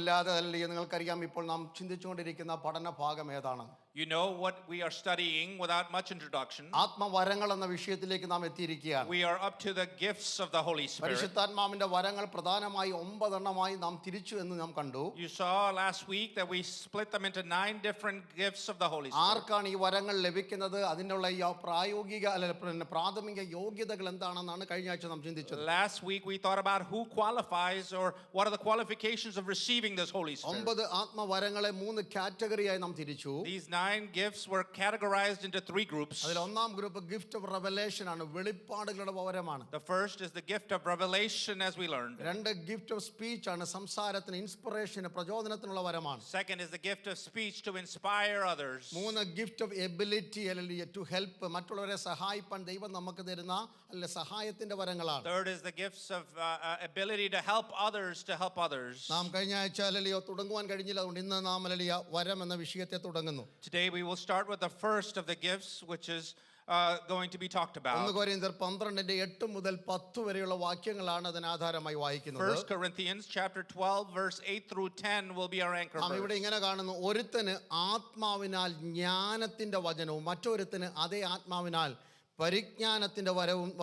സന്ദേഹമില്ലാതെ അല്ലെങ്കിൽ നിങ്ങൾക്കറിയാം ഇപ്പോൾ നാം ചിന്തിച്ചുകൊണ്ടിരിക്കുന്ന പഠന ഭാഗം ഏതാണ്? You know what we are studying without much introduction. ആത്മവരങ്ങൾ എന്ന വിഷയത്തിലേക്ക് നാം എത്തിയിരിക്കുകയാണ്. We are up to the gifts of the Holy Spirit. പരിശുദ്ധാത്മാവിന്റെ വരങ്ങൾ പ്രധാനമായി 9 എണ്ണമായി നാം തിരിച്ചു എന്ന് നാം കണ്ടു. You saw last week that we split them into 9 different gifts of the Holy Spirit. ആർക്കാണ് ഈ വരങ്ങൾ ലഭിക്കുന്നത്, അതിനുള്ള ഈ പ്രായോഗിക അല്ലെങ്കിൽ പ്രാഥമിക യോഗ്യതകൾ എന്താണെന്നാണ് കഴിഞ്ഞ ആഴ്ച നാം ചിന്തിച്ചത്. Last week we thought about who qualifies or what are the qualifications of receiving this Holy Spirit. 9 ആത്മവരങ്ങളെ 3 കാറ്റഗറിയായി നാം തിരിച്ചു. These 9 gifts were categorized into 3 groups. അതിൽ ഒന്നാം ഗ്രൂപ്പ് ഗിഫ്റ്റ് ഓഫ് റെവലേഷൻ ആണ്, വെളിപ്പാടുകളുടെ വരമാണ്. The first is the gift of revelation, as we learned. രണ്ട് gift of speech ആണ്, സംസാരത്തിന് ഇൻസ്പിറേഷന് പ്രചോദനത്തിനുള്ള വരമാണ്. Second is the gift of speech to inspire others. 3 gift of ability അല്ലെങ്കിൽ to help, മറ്റുള്ളവരെ സഹായിപ്പാൻ ദൈവം നമുക്ക് തരുന്ന അല്ല സഹായത്തിന്റെ വരങ്ങളാണ്. Third is the gifts of ability to help others. നാം കഴിഞ്ഞ ആഴ്ച അല്ലയോ തുടങ്ങുവാൻ കഴിഞ്ഞില്ല, അതുകൊണ്ട് ഇന്ന് നാം അല്ലയോ വരം എന്ന വിഷയത്തെ തുടങ്ങുന്നു. Today we will start with the first of the gifts, which is going to be talked about. 1 കൊരിന്ത്യർ 12:8 മുതൽ 10 വരെയുള്ള വാക്യങ്ങളാണ് അതിന് ആധാരമായി വായിക്കുന്നത്. 1 Corinthians chapter 12 verse 8 through 10 will be our anchor നാം ഇവിടെ verse. ഇങ്ങനെ കാണുന്നു, ഒരുത്തന് ആത്മാവിനാൽ ജ്ഞാനത്തിന്റെ വചനവും മറ്റൊരുത്തന് അതേ ആത്മാവിനാൽ പരിജ്ഞാനത്തിന്റെ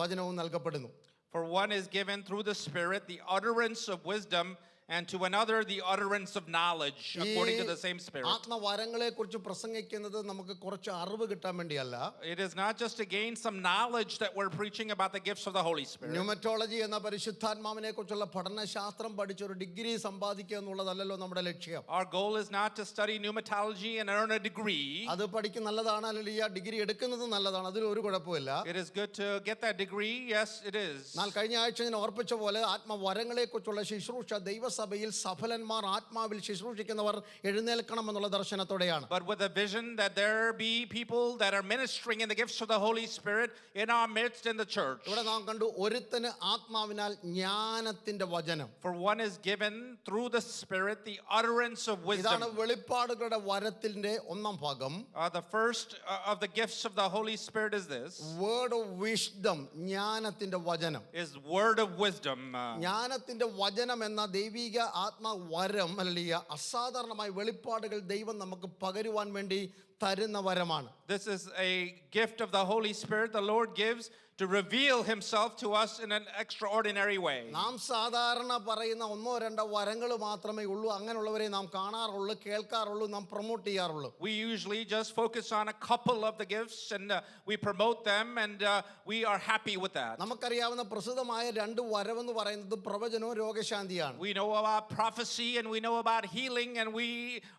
വചനവും നൽകപ്പെടുന്നു. For one is given through the Spirit the utterance of wisdom, and to another the utterance of knowledge according to the same Spirit. ആത്മവരങ്ങളെ കുറിച്ച് പ്രസംഗിക്കുന്നത് നമുക്ക് കുറച്ച് അറിവ് കിട്ടാൻ വേണ്ടിയല്ല. It is not just to gain some knowledge that we're preaching about the gifts of the Holy Spirit. Numerology എന്ന പരിശുദ്ധാത്മാവിനെ കുറിച്ചുള്ള പഠനശാസ്ത്രം പഠിച്ച് ഒരു ഡിഗ്രി സമ്പാദിക്കുക എന്നുള്ളതല്ലല്ലോ നമ്മുടെ ലക്ഷ്യം. Our goal is not to study pneumatology and earn a degree. അത് പഠിക്കുന്ന നല്ലതാണ്, അല്ലെങ്കിൽ ആ ഡിഗ്രി എടുക്കുന്നത് നല്ലതാണ്, അതിൽ ഒരു കുഴപ്പമില്ല. It is good to get that degree. Yes, it is. എന്നാൽ കഴിഞ്ഞ ആഴ്ച ഞാൻ ഓർപ്പിച്ച പോലെ ആത്മവരങ്ങളെ കുറിച്ചുള്ള ശുശ്രൂഷ ദൈവസഭയിൽ സഫലന്മാർ ആത്മാവിൽ ശുശ്രൂഷിക്കുന്നവർ എഴുന്നേൽക്കണം എന്നുള്ള ദർശനത്തോടെയാണ്. But with a vision that there be people that are ministering in the gifts of the Holy Spirit in our midst in the church. ഇവിടെ നാം കണ്ടു, ഒരുത്തന് ആത്മാവിനാൽ ജ്ഞാനത്തിന്റെ വചനം. For one is given through the Spirit the utterance of ഇതാണ് wisdom. വെളിപ്പാടുകളുടെ വരത്തിന്റെ ഒന്നാം ഭാഗം. The first of the gifts of the Holy Spirit is this. Word of wisdom, ജ്ഞാനത്തിന്റെ വചനം. Is word of wisdom. ജ്ഞാനത്തിന്റെ വചനം എന്ന ദൈവിക ആത്മവരം അല്ലെങ്കിൽ അസാധാരണമായ വെളിപ്പാടുകൾ ദൈവം നമുക്ക് പകരുവാൻ വേണ്ടി തരുന്ന വരമാണ്. This is a gift of the Holy Spirit the Lord gives to reveal himself to us in an extraordinary way. നാം സാധാരണ പറയുന്ന 1-2 വരങ്ങൾ മാത്രമേ ഉള്ളൂ, അങ്ങനെയുള്ളവരെ നാം കാണാറുള്ളൂ, കേൾക്കാറുള്ളൂ, നാം പ്രൊമോട്ട് ചെയ്യാറുള്ളൂ. We usually just focus on a couple of the gifts and we promote them and we are happy with that. നമുക്കറിയാവുന്ന പ്രസിദ്ധമായ 2 വരവെന്ന് പറയുന്നത് പ്രവചനവും രോഗശാന്തിയാണ്. We know about prophecy and we know about healing and we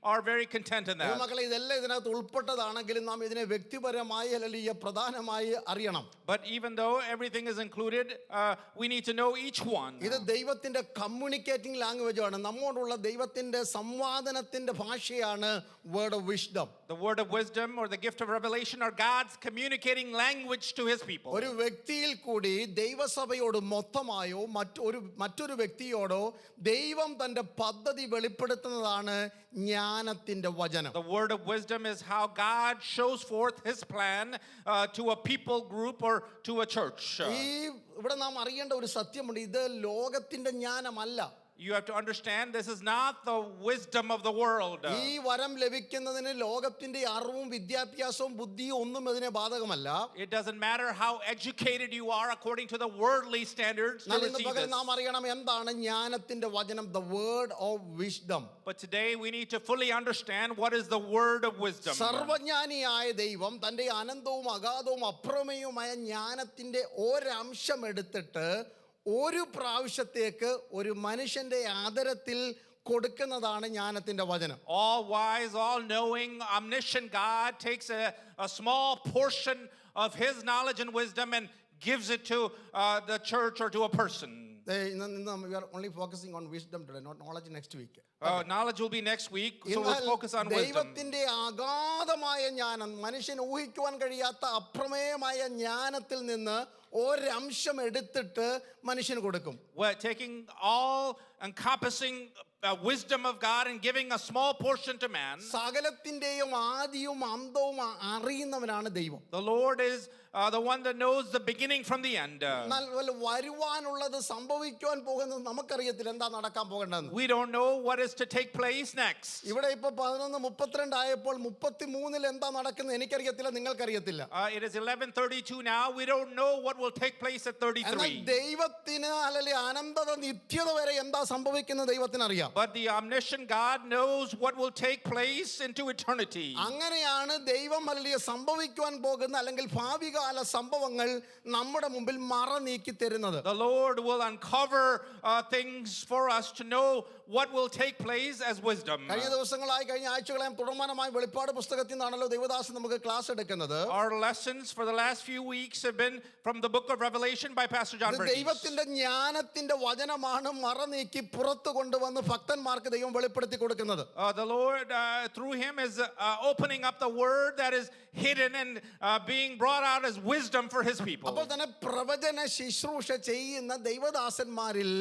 are very content in that. മക്കളെ, ഇതെല്ലാം ഇതിനകത്ത് ഉൾപ്പെട്ടതാണെങ്കിലും നാം ഇതിനെ വ്യക്തിപരമായി അല്ലെങ്കിൽ പ്രധാനമായി അറിയണം. But even though everything is included, we need to know each one. ഇത് ദൈവത്തിന്റെ കമ്മ്യൂണിക്കേറ്റിംഗ് ലാംഗ്വേജ് ആണ്, നമ്മോടുള്ള ദൈവത്തിന്റെ സംവാദനത്തിന്റെ ഭാഷയാണ് word of wisdom. The word of wisdom or the gift of revelation are God's communicating language to his people. ഒരു വ്യക്തിയിൽ കൂടി ദൈവസഭയോട് മൊത്തമായോ മറ്റൊരു വ്യക്തിയോടോ ദൈവം തന്റെ പദ്ധതി വെളിപ്പെടുത്തുന്നതാണ് ജ്ഞാനത്തിന്റെ വചനം. The word of wisdom is how God shows forth his plan to a people group or to a church. ഇവിടെ നാം അറിയേണ്ട ഒരു സത്യമുണ്ട്, ഇത് ലോകത്തിന്റെ ജ്ഞാനമല്ല. You have to understand this is not the wisdom of the world. ഈ വരം ലഭിക്കുന്നതിന് ലോകത്തിന്റെ അറിവും വിദ്യാഭ്യാസവും ബുദ്ധിയും ഒന്നും ഇതിനെ ബാധകമല്ല. It doesn't matter how educated you are according to the worldly standards to receive this. നാം അറിയണം എന്താണ് ജ്ഞാനത്തിന്റെ വചനം, the word of wisdom. But today we need to fully understand what is the word of wisdom. സർവജ്ഞാനിയായ ദൈവം തന്റെ അനന്തവും അഗാധവും അപ്രമേയവുമായ ജ്ഞാനത്തിന്റെ ഒരംശം എടുത്തിട്ട് ഒരു പ്രാവശ്യത്തേക്ക് ഒരു മനുഷ്യന്റെ ആദരത്തിൽ കൊടുക്കുന്നതാണ് ജ്ഞാനത്തിന്റെ വചനം. All wise, all knowing, omniscient God takes a small portion of his knowledge and wisdom and gives it to the church or to a person. We are only focusing on wisdom today, not knowledge next week. Knowledge will be next week, so we'll focus on wisdom. ദൈവത്തിന്റെ അഗാധമായ ജ്ഞാനം, മനുഷ്യന് ഊഹിക്കുവാൻ കഴിയാത്ത അപ്രമേയമായ ജ്ഞാനത്തിൽ നിന്ന് ഒരംശം എടുത്തിട്ട് മനുഷ്യന് കൊടുക്കും. We're taking all encompassing wisdom of God and giving a small portion to man. സകലത്തിന്റെയും ആദിയും അന്തവും അറിയുന്നവനാണ് ദൈവം. The Lord is the one that knows the beginning from the end. വരുവാനുള്ളത് സംഭവിക്കുവാൻ പോകുന്നത് നമുക്കറിയത്തില്ല, എന്താ നടക്കാൻ പോകേണ്ടതെന്ന്. We don't know what is to take place next. ഇവിടെ ഇപ്പൊ 11:32 ആയപ്പോൾ 33-ൽ എന്താ നടക്കുന്നത് എനിക്കറിയത്തില്ല, നിങ്ങൾക്കറിയത്തില്ല. It is 11:32 now. We don't know what will take place at എന്നാൽ 33. ദൈവത്തിന് അല്ലെങ്കിൽ അനന്തത നിത്യത വരെ എന്താ സംഭവിക്കുന്നത് ദൈവത്തിന് അറിയാം. But the omniscient God knows what will take place into eternity. അങ്ങനെയാണ് ദൈവം അല്ലെങ്കിൽ സംഭവിക്കുവാൻ പോകുന്ന അല്ലെങ്കിൽ ഭാവികാല സംഭവങ്ങൾ നമ്മുടെ മുമ്പിൽ മറ നീക്കി തരുന്നത്. The Lord will uncover things for us to know what will take place as wisdom. കഴിഞ്ഞ ദിവസങ്ങളായി കഴിഞ്ഞ ആഴ്ചകളായും തുടർമാനമായി വെളിപ്പാട് പുസ്തകത്തിൽ നിന്നാണല്ലോ ദൈവദാസൻ നമുക്ക് ക്ലാസ് എടുക്കുന്നത്. Our lessons for the last few weeks have been from the book of Revelation by Pastor John ഇത് Burgess. ദൈവത്തിന്റെ ജ്ഞാനത്തിന്റെ വചനമാണ് മറ നീക്കി പുറത്തു കൊണ്ടുവന്ന് ഭക്തന്മാർക്ക് ദൈവം വെളിപ്പെടുത്തി കൊടുക്കുന്നത്. The Lord through him is opening up the word that is hidden and being brought out as wisdom for his people. അപ്പോൾ തന്നെ പ്രവചന ശുശ്രൂഷ ചെയ്യുന്ന ദൈവദാസന്മാരിൽ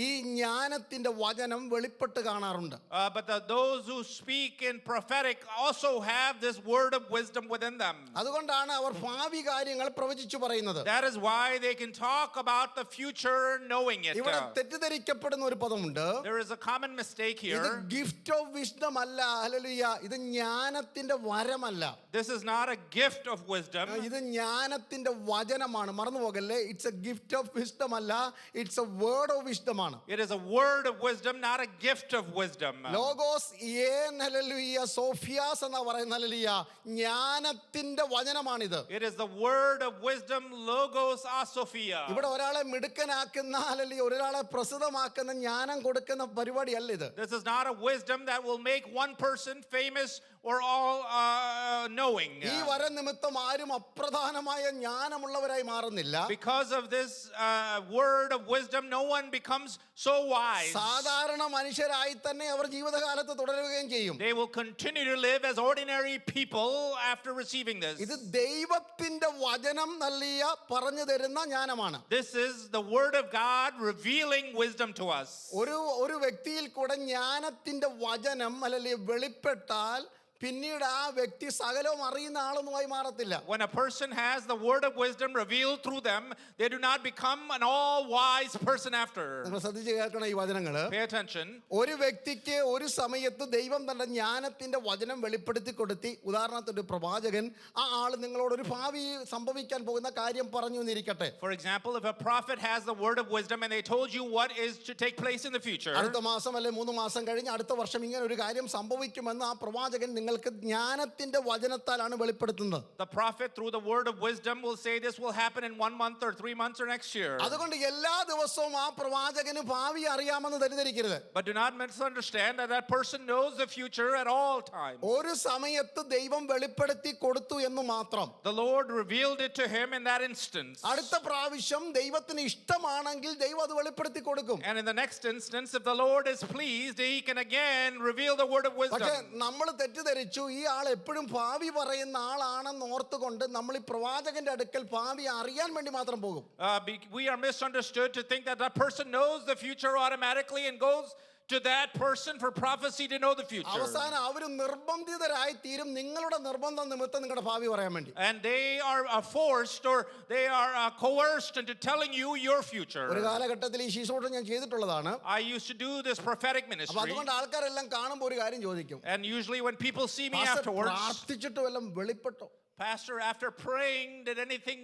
ഈ ജ്ഞാനത്തിന്റെ വചനം വെളിപ്പെട്ട് കാണാറുണ്ട്. But those who speak in prophetic also have this word of wisdom within them. അതുകൊണ്ടാണ് അവർ ഭാവി കാര്യങ്ങൾ പ്രവചിച്ചു പറയുന്നത്. That is why they can talk about the future knowing it. ഇവിടെ തെറ്റിദ്ധരിക്കപ്പെടുന്ന ഒരു പദമുണ്ട്. There is a common mistake ഇത് here. ഗിഫ്റ്റ് ഓഫ് വിസ്ഡം അല്ല, hallelujah. ഇത് ജ്ഞാനത്തിന്റെ വരമല്ല. This is not a gift of wisdom. ഇത് ജ്ഞാനത്തിന്റെ വചനമാണ്. മറന്നു പോകല്ലേ. It's a gift of wisdom അല്ല, it's a word of wisdom. It is a word of wisdom, not a gift of wisdom. Logos hallelujah sophias എന്ന് പറയുന്ന hallelujah ജ്ഞാനത്തിന്റെ വചനമാണിത്. It is the word of wisdom, logos asophia. ഇവിടെ ഒരാളെ മിടുക്കനാക്കുന്ന hallelujah ഒരാളെ പ്രസിദ്ധമാക്കുന്ന ജ്ഞാനം കൊടുക്കുന്ന പരിപാടിയല്ല ഇത്. This is not a wisdom that will make one person famous or all knowing. ഈ വര നിമിത്തം ആരും അപ്രധാനമായ ജ്ഞാനമുള്ളവരായി മാറുന്നില്ല. Because of this word of wisdom, no one becomes so wise. സാധാരണ മനുഷ്യരായി തന്നെ അവർ ജീവിതകാലത്ത് തുടരുകയും ചെയ്യും. They will continue to live as ordinary people after receiving this. ഇത് ദൈവത്തിന്റെ വചനം നൽകിയ പറഞ്ഞു തരുന്ന ജ്ഞാനമാണ്. This is the word of God revealing wisdom to us. ഒരു വ്യക്തിയിൽ കൂടെ ജ്ഞാനത്തിന്റെ വചനം അല്ലെങ്കിൽ വെളിപ്പെട്ടാൽ പിന്നീട് ആ വ്യക്തി സകലവും അറിയുന്ന ആളൊന്നുമായി മാറത്തില്ല. When a person has the word of wisdom revealed through them, they do not become an all-wise person after. നിങ്ങൾ ശ്രദ്ധിച്ച് കേൾക്കണം ഈ വചനങ്ങള്. Pay attention. ഒരു വ്യക്തിക്ക് ഒരു സമയത്ത് ദൈവം തന്റെ ജ്ഞാനത്തിന്റെ വചനം വെളിപ്പെടുത്തി കൊടുത്തി. ഉദാഹരണത്തിന് ഒരു പ്രവാചകൻ ആ ആൾ നിങ്ങളോട് ഒരു ഭാവി സംഭവിക്കാൻ പോകുന്ന കാര്യം പറഞ്ഞു എന്നിരിക്കട്ടെ. For example, if a prophet has the word of wisdom and they told you what is to take place in the future, അടുത്ത മാസം അല്ലെ 3 മാസം കഴിഞ്ഞ് അടുത്ത വർഷം ഇങ്ങനെ ഒരു കാര്യം സംഭവിക്കുമെന്ന് ആ പ്രവാചകൻ നിങ്ങൾക്ക് ജ്ഞാനത്തിന്റെ വചനത്താലാണ് വെളിപ്പെടുത്തുന്നത്. the prophet through the word of wisdom will say this will happen in 1 month or 3 months or next year. അതുകൊണ്ട് എല്ലാ ദിവസവും ആ പ്രവാചകന് ഭാവി അറിയാമെന്ന് തെറ്റിദ്ധരിക്കരുത്. But do not misunderstand that that person knows the future at all times. ഒരു സമയത്ത് ദൈവം വെളിപ്പെടുത്തി കൊടുത്തു എന്ന് മാത്രം. The Lord revealed it to him in that instance. അടുത്ത പ്രാവശ്യം ദൈവത്തിന് ഇഷ്ടമാണെങ്കിൽ ദൈവം അത് വെളിപ്പെടുത്തി കൊടുക്കും. And in the next instance, if the Lord is pleased, he can again reveal the word of wisdom. പക്ഷേ നമ്മൾ തെറ്റിദ്ധരിച്ചു ഈ ആൾ എപ്പോഴും ഭാവി പറയുന്ന ആളാണെന്ന് ഓർത്തുകൊണ്ട് നമ്മൾ ഈ പ്രവാചകന്റെ അടുക്കൽ ഭാവി അറിയാൻ വേണ്ടി മാത്രം പോകും. We are misunderstood to think that that person knows the future automatically and goes to that person for prophecy to know the future. അവസാനം അവർ നിർബന്ധിതരായി തീരും നിങ്ങളുടെ നിർബന്ധം നിമിത്തം നിങ്ങളുടെ ഭാവി പറയാൻ വേണ്ടി. And they are forced or they are coerced into telling you your future. ഒരു കാലഘട്ടത്തിൽ ഈ ശുശ്രൂഷ ഞാൻ ചെയ്തിട്ടുള്ളതാണ്. I used to do this prophetic അപ്പോൾ ministry. അതുകൊണ്ട് ആൾക്കാരെല്ലാം കാണുമ്പോൾ ഒരു കാര്യം ചോദിക്കും. And usually when people see me pastor afterwards, പ്രാർത്ഥിച്ചിട്ട് വല്ലതും വെളിപ്പെട്ടോ? Pastor, after praying, did anything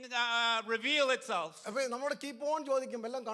reveal itself? അപ്പോൾ നമ്മളോട് കീപ്പ് ഓൺ ചോദിക്കും വല്ലതും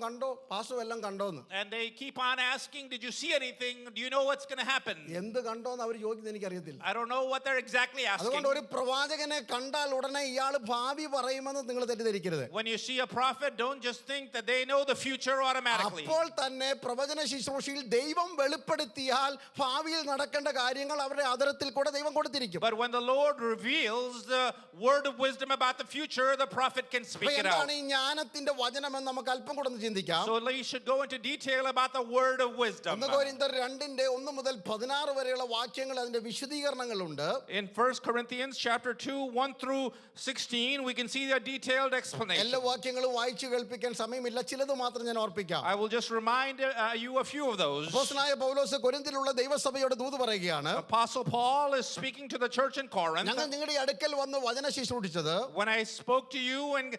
കണ്ടോ പാസ്റ്റർ വല്ലതും കണ്ടോന്ന്. And they keep on asking, did you see anything? Do you know what's going to happen? എന്ത് കണ്ടോന്ന് അവർ ചോദിക്കുന്നത് എനിക്കറിയത്തില്ല. I don't know what they're exactly asking. അതുകൊണ്ട് ഒരു പ്രവാചകനെ കണ്ടാൽ ഉടനെ ഇയാൾ ഭാവി പറയുമെന്ന് നിങ്ങൾ തെറ്റിദ്ധരിക്കരുത്. When you see a prophet, don't just think that they know the future automatically. അപ്പോൾ തന്നെ പ്രവചന ശുശ്രൂഷയിൽ ദൈവം വെളിപ്പെടുത്തിയാൽ ഭാവിയിൽ നടക്കേണ്ട കാര്യങ്ങൾ അവരുടെ അധരത്തിൽ കൂടെ ദൈവം കൊടുത്തിരിക്കും. But when the Lord reveals the word of wisdom about the future, the prophet can speak it out. എന്താണ് ഈ ജ്ഞാനത്തിന്റെ വചനം എന്ന് നമുക്ക് അല്പം കൂടെ ഒന്ന് ചിന്തിക്കാം. So we should go into detail about the word of wisdom. 1 കൊരിന്ത്യർ 2:1 മുതൽ 16 വരെയുള്ള വാക്യങ്ങൾ അതിന്റെ വിശദീകരണങ്ങളുണ്ട്. In 1 Corinthians chapter 2, 1 through 16, we can see the detailed explanation. എല്ലാ വാക്യങ്ങളും വായിച്ചു കേൾപ്പിക്കാൻ സമയമില്ല, ചിലത് മാത്രം ഞാൻ ഓർപ്പിക്കാം. I will just remind you a few of those. അപ്പോസ്തലനായ പൗലോസ് കൊരിന്തിലുള്ള ദൈവസഭയോട് ദൂത് പറയുകയാണ്. Apostle Paul is speaking to the church in Corinth. ഞങ്ങൾ നിങ്ങളുടെ അടുക്കൽ വന്ന് വചന ശുശ്രൂഷിച്ചത് when I spoke to you and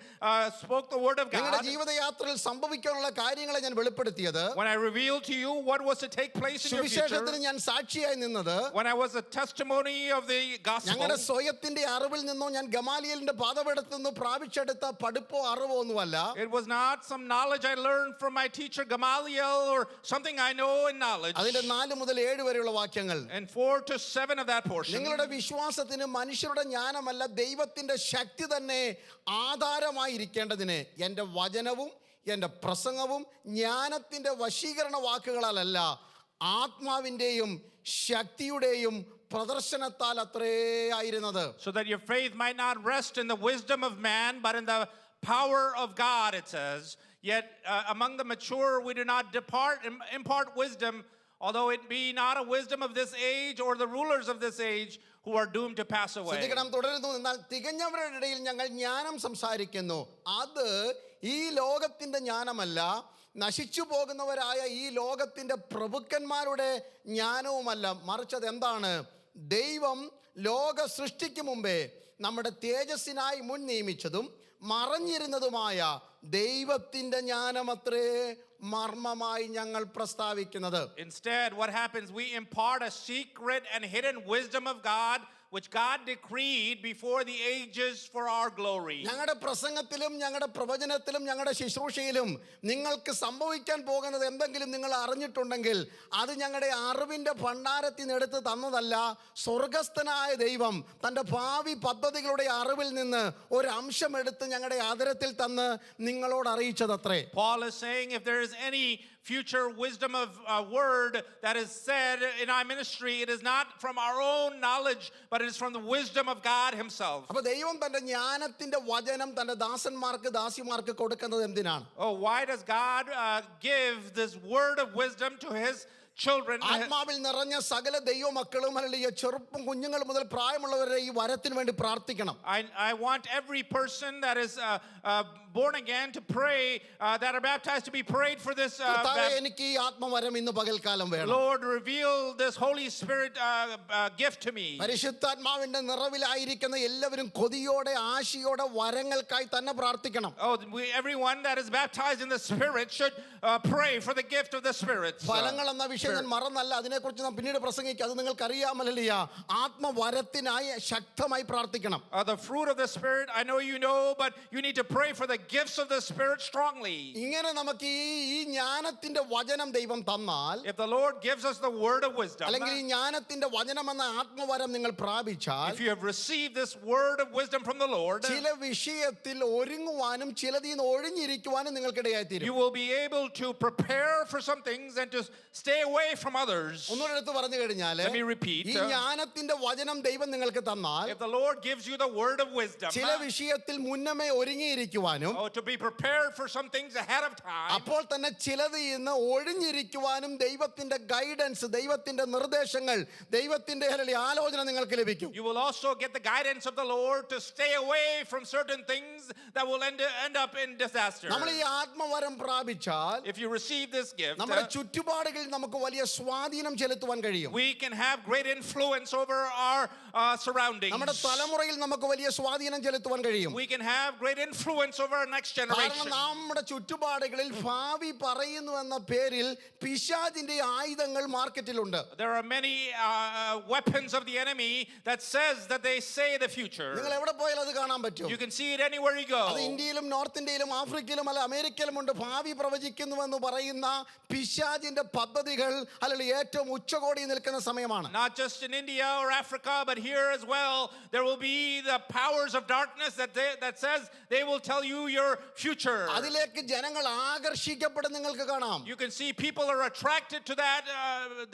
spoke the word of നിങ്ങളുടെ God, ജീവിതയാത്രയിൽ സംഭവിക്കാനുള്ള കാര്യങ്ങളെ ഞാൻ വെളിപ്പെടുത്തിയത്, when I revealed to you what was to take place in your future, സുവിശേഷത്തിന് ഞാൻ സാക്ഷിയായി നിന്നത്, when I was a testimony of the gospel, ഞങ്ങളുടെ സ്വയത്തിന്റെ അറിവിൽ നിന്നോ ഞാൻ ഗമാലിയലിന്റെ പാദപീഠത്തിൽ നിന്നോ പ്രാപിച്ചെടുത്ത പഠിപ്പോ അറിവോ ഒന്നുമല്ല. it was not some knowledge I learned from my teacher Gamaliel or something I know in knowledge. അതിന്റെ 4 മുതൽ 7 വരെയുള്ള വാക്യങ്ങൾ, And 4 to 7 of that portion. നിങ്ങളുടെ വിശ്വാസത്തിന് മനുഷ്യരുടെ ജ്ഞാനമല്ല ദൈവത്തിന്റെ ശക്തി തന്നെ ആധാരമായിരിക്കേണ്ടതിന് എൻ്റെ വചനവും എൻ്റെ പ്രസംഗവും ജ്ഞാനത്തിന്റെ വശീകരണ വാക്കുകളല്ല, ആത്മാവിൻ്റെയും ശക്തിയുടെയും പ്രദർശനത്താൽ അത്രേ ആയിരുന്നത്. So that your faith might not rest in the wisdom of man, but in the power of God, it says. Yet among the mature we do not impart wisdom, although it be not a wisdom of this age or the rulers of this age who are doomed to pass away. ശ്രദ്ധിക്കണം, തുടരുന്നു. എന്നാൽ തികഞ്ഞവരുടെ ഇടയിൽ ഞങ്ങൾ ജ്ഞാനം സംസാരിക്കുന്നു, അത് ഈ ലോകത്തിന്റെ ജ്ഞാനമല്ല, നശിച്ചു പോകുന്നവരായ ഈ ലോകത്തിന്റെ പ്രഭുക്കന്മാരുടെ ജ്ഞാനവുമല്ല, മറിച്ച് അത് എന്താണ്? ദൈവം ലോക സൃഷ്ടിക്ക് മുമ്പേ നമ്മുടെ തേജസ്സിനായി മുൻ നിയമിച്ചതും മറഞ്ഞിരുന്നതുമായ ദൈവത്തിന്റെ ജ്ഞാനമത്രേ മർമ്മമായി ഞങ്ങൾ പ്രസ്താവിക്കുന്നത്. Instead, what happens? We impart a secret and hidden wisdom of God, which God decreed before the ages for our glory. ഞങ്ങളുടെ പ്രസംഗത്തിലും ഞങ്ങളുടെ പ്രവചനത്തിലും ഞങ്ങളുടെ ശുശ്രൂഷയിലും നിങ്ങൾക്ക് സംഭവിക്കാൻ പോകുന്നത് എന്തെങ്കിലും നിങ്ങൾ അറിഞ്ഞിട്ടുണ്ടെങ്കിൽ അത് ഞങ്ങളുടെ അറിവിന്റെ ഭണ്ഡാരത്തിൽ നിന്ന് എടുത്ത് തന്നതല്ല, സ്വർഗസ്ഥനായ ദൈവം തൻ്റെ ഭാവി പദ്ധതികളുടെ അറിവിൽ നിന്ന് ഒരു അംശം എടുത്ത് ഞങ്ങളുടെ ആദരത്തിൽ തന്ന് നിങ്ങളോട് അറിയിച്ചതത്രേ. Paul is saying if there is any future wisdom of word that is said in our ministry, it is not from our own knowledge, but it is from the wisdom of God himself. അപ്പോൾ ദൈവം തൻ്റെ ജ്ഞാനത്തിന്റെ വചനം തൻ്റെ ദാസന്മാർക്ക് ദാസിമാർക്ക് കൊടുക്കുന്നത് എന്തിനാണ്? Oh, why does God give this word of wisdom to his children? ആത്മാവിൽ നിറഞ്ഞ സകല ദൈവമക്കളും അല്ലെങ്കിൽ ചെറുപ്പം കുഞ്ഞുങ്ങൾ മുതൽ പ്രായമുള്ളവരെ ഈ വരത്തിന് വേണ്ടി പ്രാർത്ഥിക്കണം. I want every person that is born again to pray, that are baptized, to be prayed for this. എനിക്ക് ഈ ആത്മവരം ഇന്ന് പകൽക്കാലം വേണം. Lord, reveal this Holy Spirit gift to me. പരിശുദ്ധാത്മാവിന്റെ നിറവിലായിരിക്കുന്ന എല്ലാവരും കൊതിയോടെ ആശയോടെ വരങ്ങൾക്കായി തന്നെ പ്രാർത്ഥിക്കണം. Oh, everyone that is baptized in the Spirit should pray for the gift of the Spirit. ഫലങ്ങൾ എന്ന വിഷയം ഞാൻ മറന്നല്ല, അതിനെക്കുറിച്ച് ഞാൻ പിന്നീട് പ്രസംഗിക്കാം. അത് നിങ്ങൾക്ക് അറിയാമല്ലോ. ആത്മവരത്തിനായി ശക്തമായി പ്രാർത്ഥിക്കണം. The fruit of the Spirit, I know you know, but you need to pray for the gifts of the Spirit strongly. ഇങ്ങനെ നമുക്ക് ഈ ജ്ഞാനത്തിന്റെ വചനം ദൈവം തന്നാൽ, If the Lord gives us the word of wisdom, അല്ലെങ്കിൽ ഈ ജ്ഞാനത്തിന്റെ വചനമെന്ന ആത്മവരം നിങ്ങൾ പ്രാപിച്ചാൽ, if you have received this word of wisdom from the Lord, ചില വിഷയത്തിൽ ഒരുങ്ങുവാനും ചിലതിൽ നിന്ന് ഒഴിഞ്ഞിരിക്കുവാനും നിങ്ങൾക്കിടയായിത്തീരും. you will be able to prepare for some things and to stay away from others. ഒന്നുകൂടെ എടുത്ത് പറഞ്ഞു കഴിഞ്ഞാൽ, Let me repeat. ഈ ജ്ഞാനത്തിന്റെ വചനം ദൈവം നിങ്ങൾക്ക് തന്നാൽ, If the Lord gives you the word of wisdom, ചില വിഷയത്തിൽ മുന്നമേ ഒരുങ്ങിയിരിക്കുവാനും to be prepared for some things ahead of time, അപ്പോൾ തന്നെ ചിലതിൽ നിന്ന് ഒഴിഞ്ഞിരിക്കുവാനും ദൈവത്തിന്റെ ഗൈഡൻസ്, ദൈവത്തിന്റെ നിർദ്ദേശങ്ങൾ, ദൈവത്തിന്റെ ആലോചന നിങ്ങൾക്ക് ലഭിക്കും. you will also get the guidance of the Lord to stay away from certain things that will end up in disaster. നമ്മൾ ഈ ആത്മവരം പ്രാപിച്ചാൽ, If you receive this gift, നമ്മുടെ ചുറ്റുപാടുകളിൽ നമുക്ക് വലിയ സ്വാധീനം ചെലുത്തുവാൻ കഴിയും. we can have great influence over our surroundings. നമ്മുടെ തലമുറയിൽ നമുക്ക് വലിയ സ്വാധീനം ചെലുത്തുവാൻ കഴിയും. We can have great influence over our next generation. കാരണം നമ്മുടെ ചുറ്റുപാടുകളിൽ ഭാവി പറയുന്നു എന്ന പേരിൽ പിശാചിന്റെ ആയുധങ്ങൾ മാർക്കറ്റിലുണ്ട്. There are many weapons of the enemy that says that they say the future. നിങ്ങൾ എവിടെ പോയാലും അത് കാണാൻ പറ്റും. You can see it anywhere you go. അത് ഇന്ത്യയിലും നോർത്ത് ഇന്ത്യയിലും ആഫ്രിക്കയിലും അല്ല അമേരിക്കയിലും ഉണ്ട്. ഭാവി പ്രവചിക്കുന്നുവെന്ന് പറയുന്ന പിശാചിന്റെ പദ്ധതികൾ അല്ലെങ്കിൽ ഏറ്റവും ഉച്ചകോടിയിൽ നിൽക്കുന്ന സമയമാണ്. Not just in India or Africa, but here as well, there will be the powers of darkness that says they will tell you your future. അതിലേക്ക് ജനങ്ങൾ ആകർഷിക്കപ്പെടുന്ന നിങ്ങൾക്ക് കാണാം. You can see people are attracted to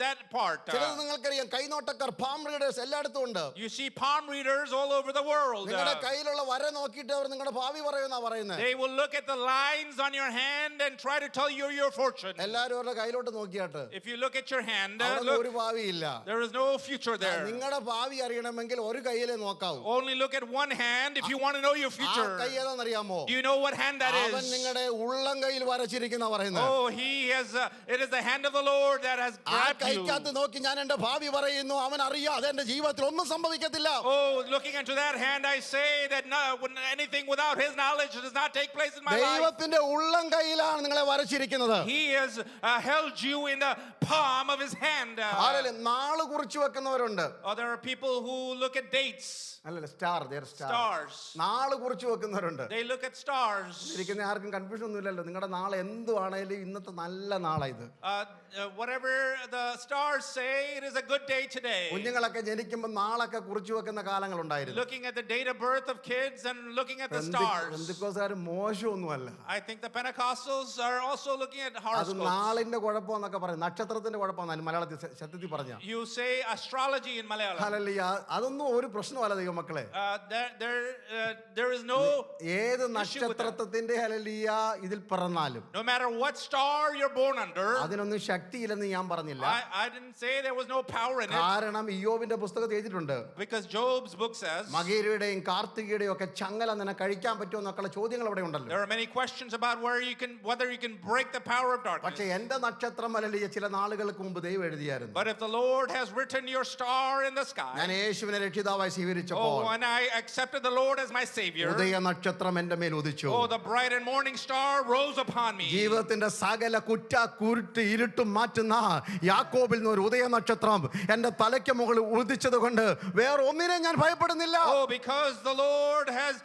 that part. ചിലത് നിങ്ങൾക്കറിയാം, കൈനോട്ടക്കാർ, palm readers എല്ലായിടത്തും ഉണ്ട്. You see palm readers all over the world. നിങ്ങളുടെ കയ്യിലുള്ള വര നോക്കിയിട്ട് അവർ നിങ്ങളുടെ ഭാവി പറയുന്ന പറയുന്നത്. They will look at the lines on your hand and try to tell you your fortune. എല്ലാവരും അവരുടെ കയ്യിലോട്ട് നോക്കിയാട്ട്, If you look at your hand, അവിടെ ഒരു ഭാവിയില്ല. there is no future there. നിങ്ങളുടെ ഭാവി അറിയണമെങ്കിൽ ഒരു കയ്യിലേ നോക്കാവൂ. Only look at one hand if you want to know your ആ future. കൈ ഏതാണെന്നറിയാമോ? Do you know what hand that അവൻ is? നിങ്ങളുടെ ഉള്ളം കയ്യിൽ വരച്ചിരിക്കുന്ന പറയുന്നത്. Oh, he has. It is the hand of the Lord that has ആ grabbed you. കൈക്കകത്ത് നോക്കി ഞാൻ എന്റെ ഭാവി പറയുന്നു. അവൻ അറിയാതെ എന്റെ ജീവിതത്തിൽ ഒന്നും സംഭവിക്കത്തില്ല. Oh, looking into that hand, I say that when anything without his knowledge does not take place in my life. ദൈവത്തിന്റെ ഉള്ളം കയ്യിലാണ് നിങ്ങളെ വരച്ചിരിക്കുന്നത്. He has held you in the palm of his hand. നാള് കുറിച്ച് വെക്കുന്നവരുണ്ട്. Oh, there are people who look at dates. അല്ലല്ല, star, Stars. നാള് കുറിച്ച് വെക്കുന്നവരുണ്ട്. They look at stars. ഇരിക്കുന്ന ആർക്കും കൺഫ്യൂഷൻ ഒന്നും ഇല്ലല്ലോ. നിങ്ങളുടെ നാളെ എന്തുവാണേലും ഇന്നത്തെ നല്ല നാളാ ഇത്. Whatever the stars say, it is a good day today. കുഞ്ഞുങ്ങളൊക്കെ ജനിക്കുമ്പോൾ നാളൊക്കെ കുറിച്ച് വെക്കുന്ന കാലങ്ങളുണ്ടായിരുന്നു. Looking at the date of birth of kids and looking at the stars. പെന്തക്കോസ്തുകാർ മോശമൊന്നുമല്ല. I think the Pentecostals are also looking at അത് horoscopes. നാളിന്റെ കുഴപ്പമെന്നൊക്കെ പറയും. നക്ഷത്രത്തിന്റെ കുഴപ്പമെന്നാണ് മലയാളത്തിൽ സത്യത്തിൽ പറഞ്ഞ. You say astrology in Malayalam. Hallelujah. അതൊന്നും ഒരു പ്രശ്നമല്ല ദൈവമക്കളെ. There is no ഏത് നക്ഷത്രത്തിന്റെ ഹല്ലേലൂയ ഇതിൽ പിറന്നാലും no matter what star you're born under. അതിനൊന്നും ശക്തിയില്ലെന്ന് ഞാൻ പറഞ്ഞില്ല. I didn't say there was no power in it. കാരണം ഇയ്യോബിന്റെ പുസ്തകത്തിൽ എഴുതിയിട്ടുണ്ട്. Because Job's book says മകീരയുടെയും കാർത്തികയുടെയും ഒക്കെ ചങ്ങല നിനക്ക് കഴിക്കാൻ പറ്റുമോ എന്നൊക്കെയുള്ള ചോദ്യങ്ങൾ അവിടെ ഉണ്ടല്ലോ. there are many questions about whether you can break the power of darkness. പക്ഷേ എന്റെ നക്ഷത്രം ഹല്ലേലൂയ ചില നാളുകൾക്ക് മുമ്പ് ദൈവം എഴുതിയായിരുന്നു. But if the Lord has written your star in the sky. ഞാൻ യേശുവിനെ രക്ഷിതാവായി സ്വീകരിച്ചപ്പോൾ when I accepted the Lord as my savior. ഉദയ നക്ഷത്രം എൻ്റെ മേൽ ഉദിച്ചു. Oh, the bright and morning star rose upon me. ജീവിതത്തിന്റെ സകല കുറ്റ കുരുട്ട് ഇരുട്ടും മാറ്റുന്ന യാക്കോബിൽ നിന്ന് ഒരു ഉദയ നക്ഷത്രം എൻ്റെ തലയ്ക്ക് മുകളിൽ ഉദിച്ചത് കൊണ്ട് വേറെ ഒന്നിനെ ഞാൻ ഭയപ്പെടുന്നില്ല. Oh, because the Lord has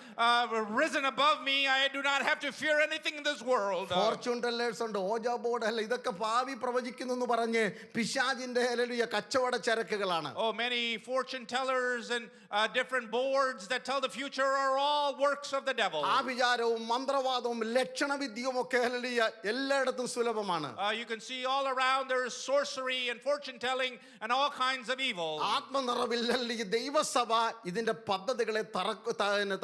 risen above me, I do not have to fear anything in this world. Fortune tellers ഉണ്ട്, ഓജാ ബോർഡ് അല്ല, ഇതൊക്കെ ഭാവി പ്രവചിക്കുന്നു എന്ന് പറഞ്ഞ് പിശാചിന്റെ ഹല്ലേലൂയ കച്ചവട ചരക്കുകളാണ്. Oh, many fortune tellers and different boards that tell the future are all works of the devil. ആഭിചാരവും മന്ത്രവാദവും ലക്ഷണവിദ്യയും ഒക്കെ ഹല്ലേലൂയ എല്ലായിടത്തും സുലഭമാണ്. You can see all around there is sorcery and fortune telling and all kinds of evil. ആത്മനിറവിൽ ദൈവസഭ ഇതിന്റെ പദ്ധതികളെ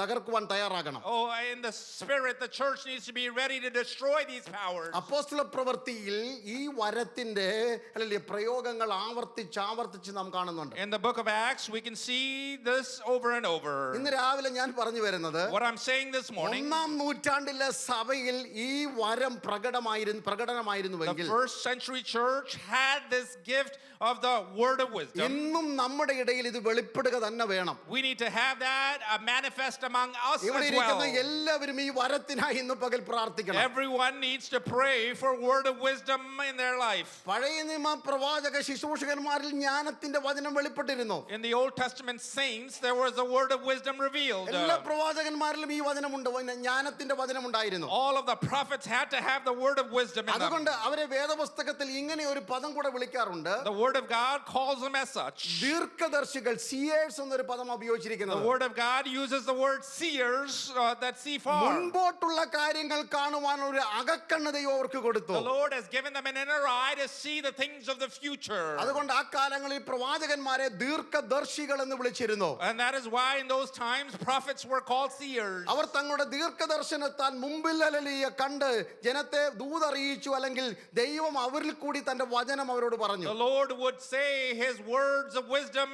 തകർക്കുവാൻ തയ്യാറാകണം. Oh, in the spirit the church needs to be ready to destroy these powers. അപ്പോസ്തല പ്രവൃത്തിയിൽ ഈ വരത്തിന്റെ ഹല്ലേലൂയ പ്രയോഗങ്ങൾ ആവർത്തിച്ച് നാം കാണുന്നുണ്ട്. In the book of Acts we can see this over and over. ഇന്ന് രാവിലെ ഞാൻ പറഞ്ഞു വരുന്നത് What I'm saying this morning, ഒന്നാം നൂറ്റാണ്ടിലെ സഭയിൽ ഈ വരം പ്രകടനമായിരുന്നുവെങ്കിൽ the first century church had this gift of the word of wisdom. ഇന്നും നമ്മുടെ ഇടയിൽ ഇത് വെളിപ്പെടുക തന്നെ വേണം. We need to have that manifest among us ഇവിടെ as ഇരിക്കുന്ന well. എല്ലാവരും ഈ വരത്തിനായി ഇന്ന് പകൽ പ്രാർത്ഥിക്കണം. Everyone needs to pray for word of wisdom in their life. പഴയ നിയമ പ്രവാചക ശുശ്രൂഷകന്മാരിൽ ജ്ഞാനത്തിന്റെ വചനം വെളിപ്പെട്ടിരുന്നു. In the Old Testament saints there was a word of wisdom revealed. എല്ലാ പ്രവാചകന്മാരിലും ഈ വചനമുണ്ട്, ജ്ഞാനത്തിന്റെ വചനം ഉണ്ടായിരുന്നു. All of the prophets had to have the word of wisdom in them. അതുകൊണ്ട് അവരെ വേദപുസ്തകത്തിൽ ഇങ്ങനെ ഒരു പദം കൂടെ വിളിക്കാറുണ്ട്. The word of God calls them as such. ദീർഘദർശികൾ, സിയേഴ്സ് എന്നൊരു പദം The ഉപയോഗിച്ചിരിക്കുന്നത്. word of God uses the word seers that see far. മുൻപോട്ടുള്ള കാര്യങ്ങൾ കാണുവാൻ ഒരു അകക്കണ്ണ് ദൈവം അവർക്ക് കൊടുത്തു. The Lord has given them an inner eye to see the things of the future. അതുകൊണ്ട് ആ കാലങ്ങളിൽ പ്രവാചകന്മാരെ ദീർഘദർശികൾ എന്ന് വിളിച്ചിരുന്നു. And that is why in those times prophets were called seers. അവർ തങ്ങളുടെ ദീർഘദർശനത്താൽ മുമ്പിൽ ഹല്ലേലൂയ കണ്ട് ജനത്തെ ദൂതറിയിച്ചു, അല്ലെങ്കിൽ ദൈവം അവരിൽ കൂടി തന്റെ വചനം അവരോട് പറഞ്ഞു. The Lord would say his words of wisdom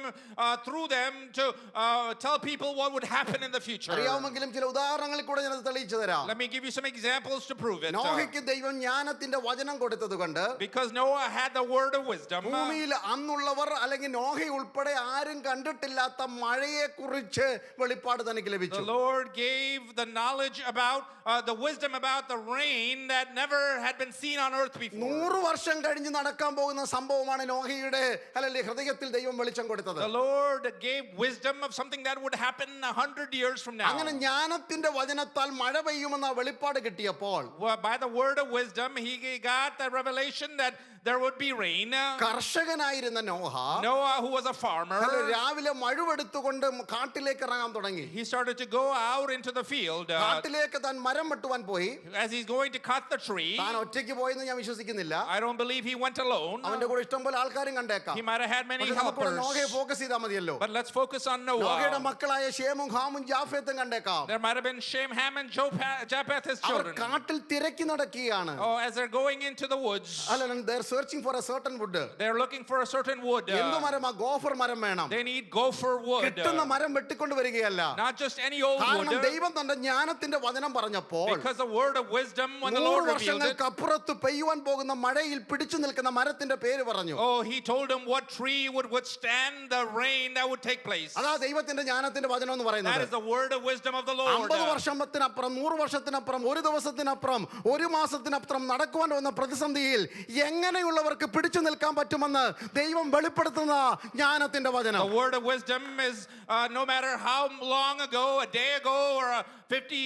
through them to tell people what would happen in the future. അറിയാമെങ്കിലും ചില ഉദാഹരണങ്ങളിൽ കൂടെ ഞാൻ തെളിയിച്ചു തരാം. Let me give you some examples to prove it. നോഹയ്ക്ക് ദൈവം ജ്ഞാനത്തിന്റെ വചനം കൊടുത്തതുകൊണ്ട് Because Noah had the word of wisdom. ഭൂമിയിൽ അന്നുള്ളവർ അല്ലെങ്കിൽ നോഹ ഉൾപ്പെടെ ആരും കണ്ടിട്ടില്ലാത്ത മഴയെ കുറിച്ച് വെളിപ്പാട് തനിക്ക് ലഭിച്ചു. The Lord gave the knowledge about the wisdom about the rain that never had been seen on earth before. 100 വർഷം കഴിഞ്ഞ് നടക്കാൻ പോകുന്ന സംഭവമാണ് നോഹയുടെ ഹല്ലേലൂയ ഹൃദയത്തിൽ ദൈവം വെളിച്ചം കൊടുത്തത്. The Lord gave wisdom of something that would happen 100 years from now. അങ്ങനെ ജ്ഞാനത്തിന്റെ വചനത്താൽ മഴ പെയ്യുമെന്ന വെളിപ്പാട് കിട്ടിയപ്പോൾ By the word of wisdom he got the revelation that there would be rain. കർഷകനായിരുന്ന Noah, who was a farmer, രാവിലെ മഴുവെടുത്തുകൊണ്ട് കാട്ടിലേക്ക് ഇറങ്ങാൻ തുടങ്ങി. he started to go out into the field. കാട്ടിലേക്ക് താൻ മരം വെട്ടുവാൻ പോയി. As he's going to cut the tree, താൻ ഒറ്റയ്ക്ക് പോയെന്ന് ഞാൻ വിശ്വസിക്കുന്നില്ല. I don't believe he went alone. അവന്റെ കൂടെ ഇഷ്ടംപോലെ ആൾക്കാരും കണ്ടേക്കാം. He might have had many നമുക്ക് helpers. നോഹയെ ഫോക്കസ് ചെയ്താൽ മതിയല്ലോ. But let's focus on നോഹയുടെ Noah. മക്കളായ ശേമും ഹാമും ജാഫെത്തും കണ്ടേക്കാം. There might have been Shem, Ham, and Japheth, his our children. കാട്ടിൽ തിരക്കി നടക്കുകയാണ്. Oh, as they're going into the woods. അല്ല, there's searching for a certain wood. They're looking for a certain wood. എന്ത് മരമാ? Gopher മരം വേണം. They need gopher wood. കിട്ടുന്ന മരം വെട്ടിക്കൊണ്ട് വരികയല്ല. Not just any old കാരണം wood. ദൈവം തന്റെ ജ്ഞാനത്തിന്റെ വചനം പറഞ്ഞപ്പോൾ Because the word of wisdom, when the Lord 100 revealed it. വർഷങ്ങൾക്കപ്പുറത്ത് പെയ്യുവാൻ പോകുന്ന മഴയിൽ പിടിച്ചു നിൽക്കുന്ന മരത്തിന്റെ പേര് പറഞ്ഞു. Oh, he told him what tree would withstand the rain that would take place. അതാ ദൈവത്തിന്റെ ജ്ഞാനത്തിന്റെ വചനം എന്ന് That പറയുന്നത്. is the word of wisdom of the Lord. 50 വർഷത്തിനപ്പുറം 100 വർഷത്തിനപ്പുറം ഒരു ദിവസത്തിനപ്പുറം ഒരു മാസത്തിനപ്പുറം നടക്കുവാൻ വന്ന പ്രതിസന്ധിയിൽ എങ്ങനെയുള്ളവർക്ക് പിടിച്ചു നിൽക്കാൻ പറ്റുമെന്ന് ദൈവം വെളിപ്പെടുത്തുന്ന ജ്ഞാനത്തിന്റെ വചനം. The word of wisdom is no matter how long ago, a day ago, or 50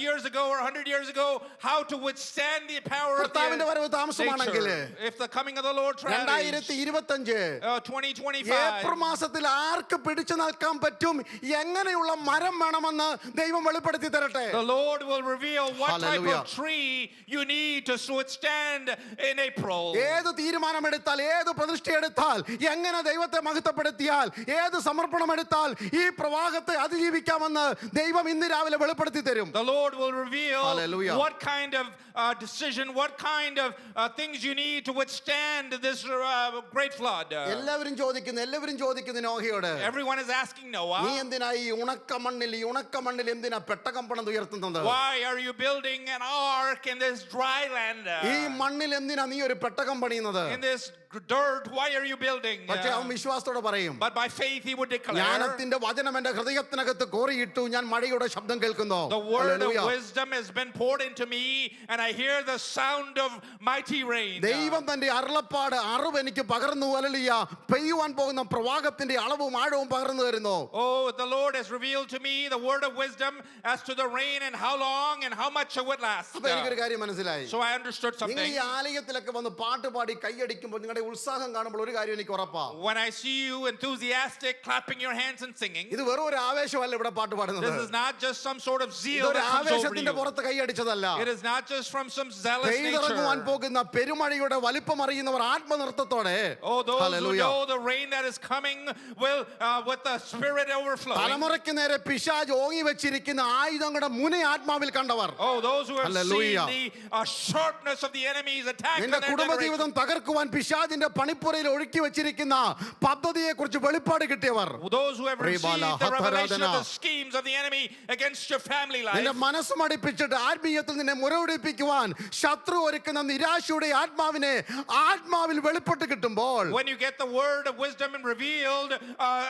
years ago, or 100 years ago, how to withstand the power of കർത്താവിന്റെ വരവ് the താമസമാണെങ്കിൽ nature. If the coming of the Lord tarries, 2025 2025, April മാസത്തിൽ ആർക്ക് പിടിച്ചു നിൽക്കാൻ പറ്റും, എങ്ങനെയുള്ള മരം വേണമെന്ന് ദൈവം വെളിപ്പെടുത്തി തരട്ടെ. the Lord will reveal what type Hallelujah. of tree you need to withstand in April. ഏത് തീരുമാനമെടുത്താൽ, ഏത് പ്രതിഷ്ഠയെടുത്താൽ, എങ്ങനെ ദൈവത്തെ മഹത്വപ്പെടുത്തിയാൽ, ഏത് സമർപ്പണം എടുത്താൽ ഈ പ്രവാഹത്തെ അതിജീവിക്കാമെന്ന് ദൈവം ഇന്ന് രാവിലെ വെളിപ്പെടുത്തി തരും. The Lord will reveal Hallelujah. what kind of decision, what kind of things you need to withstand this great flood. എല്ലാവരും ചോദിക്കുന്നു നോഹയോട്, Everyone is asking നീ Noah, എന്തിനാ ഈ ഉണക്കമണ്ണിൽ എന്തിനാ പെട്ടകം പണിത് ഉയർത്തുന്നത്? why are you building an ark in this dry land? ഈ മണ്ണിൽ എന്തിനാ നീ ഒരു പെട്ടകം പണിയുന്നത്? In this dirt, why are you building? പക്ഷേ അവൻ വിശ്വാസത്തോടെ പറയും, But by faith he would declare, ജ്ഞാനത്തിന്റെ വചനം എന്റെ ഹൃദയത്തിനകത്ത് കോറിയിട്ടു, ഞാൻ മഴയുടെ ശബ്ദം കേൾക്കുന്നു. the word Hallelujah. of wisdom has been poured into me, and I hear the sound of mighty rain. ദൈവം തന്റെ അരുളപ്പാട് അറിവ് എനിക്ക് പകർന്നു. ഹല്ലേലൂയ. പെയ്യുവാൻ പോകുന്ന പ്രവാഹത്തിന്റെ അളവും ആഴവും പകർന്നു തരുന്നു. Oh, the Lord has revealed to me the word of wisdom as to the rain and how long and how much it would last. അപ്പൊ എനിക്കൊരു കാര്യം മനസ്സിലായി. So I understood നിങ്ങൾ something. ഈ ആലയത്തിലൊക്കെ വന്ന് പാട്ട് പാടി കൈയടിക്കുമ്പോൾ നിങ്ങളുടെ ഉത്സാഹം കാണുമ്പോൾ ഒരു കാര്യം എനിക്ക് ഉറപ്പാ. When I see you enthusiastic, clapping your hands and singing, ഇത് വെറും ഒരു ആവേശമല്ല ഇവിടെ പാട്ട് പാടുന്നത്. this is not just some sort of zeal ഇതൊരു that comes over ആവേശത്തിന്റെ you. പുറത്ത് കൈയടിച്ചതല്ല. It is not just from some zealous പെയ്തിറങ്ങുവാൻ nature. പോകുന്ന പെരുമഴയുടെ വലിപ്പം അറിയുന്നവർ ആത്മനൃത്തത്തോടെ, Oh, those who Hallelujah. know the rain that is coming will, with the spirit overflowing. തലമുറയ്ക്ക് നേരെ പിശാച് ഓങ്ങി വെച്ചിരിക്കുന്ന ആയുധങ്ങളുടെ മുന ആത്മാവിൽ കണ്ടവർ, Oh, those who have Hallelujah. seen the sharpness of the enemy's attack on നിന്റെ their കുടുംബജീവിതം generation. തകർക്കുവാൻ പിശാചിന്റെ പണിപ്പുരയിൽ ഒഴുക്കി വെച്ചിരിക്കുന്ന പദ്ധതിയെ കുറിച്ച് വെളിപ്പാട് കിട്ടിയവർ, Those who have received Ribala, the revelation of Hataradana. the schemes of the enemy against your family നിന്റെ life. മനസ്സ് മടിപ്പിച്ചിട്ട് ആത്മീയത്തിൽ നിന്നെ മുരവിടിപ്പിക്കുവാൻ ശത്രു ഒരുക്കുന്ന നിരാശയുടെ ആത്മാവിനെ ആത്മാവിൽ വെളിപ്പെട്ട് കിട്ടുമ്പോൾ, When you get the word of wisdom and revealed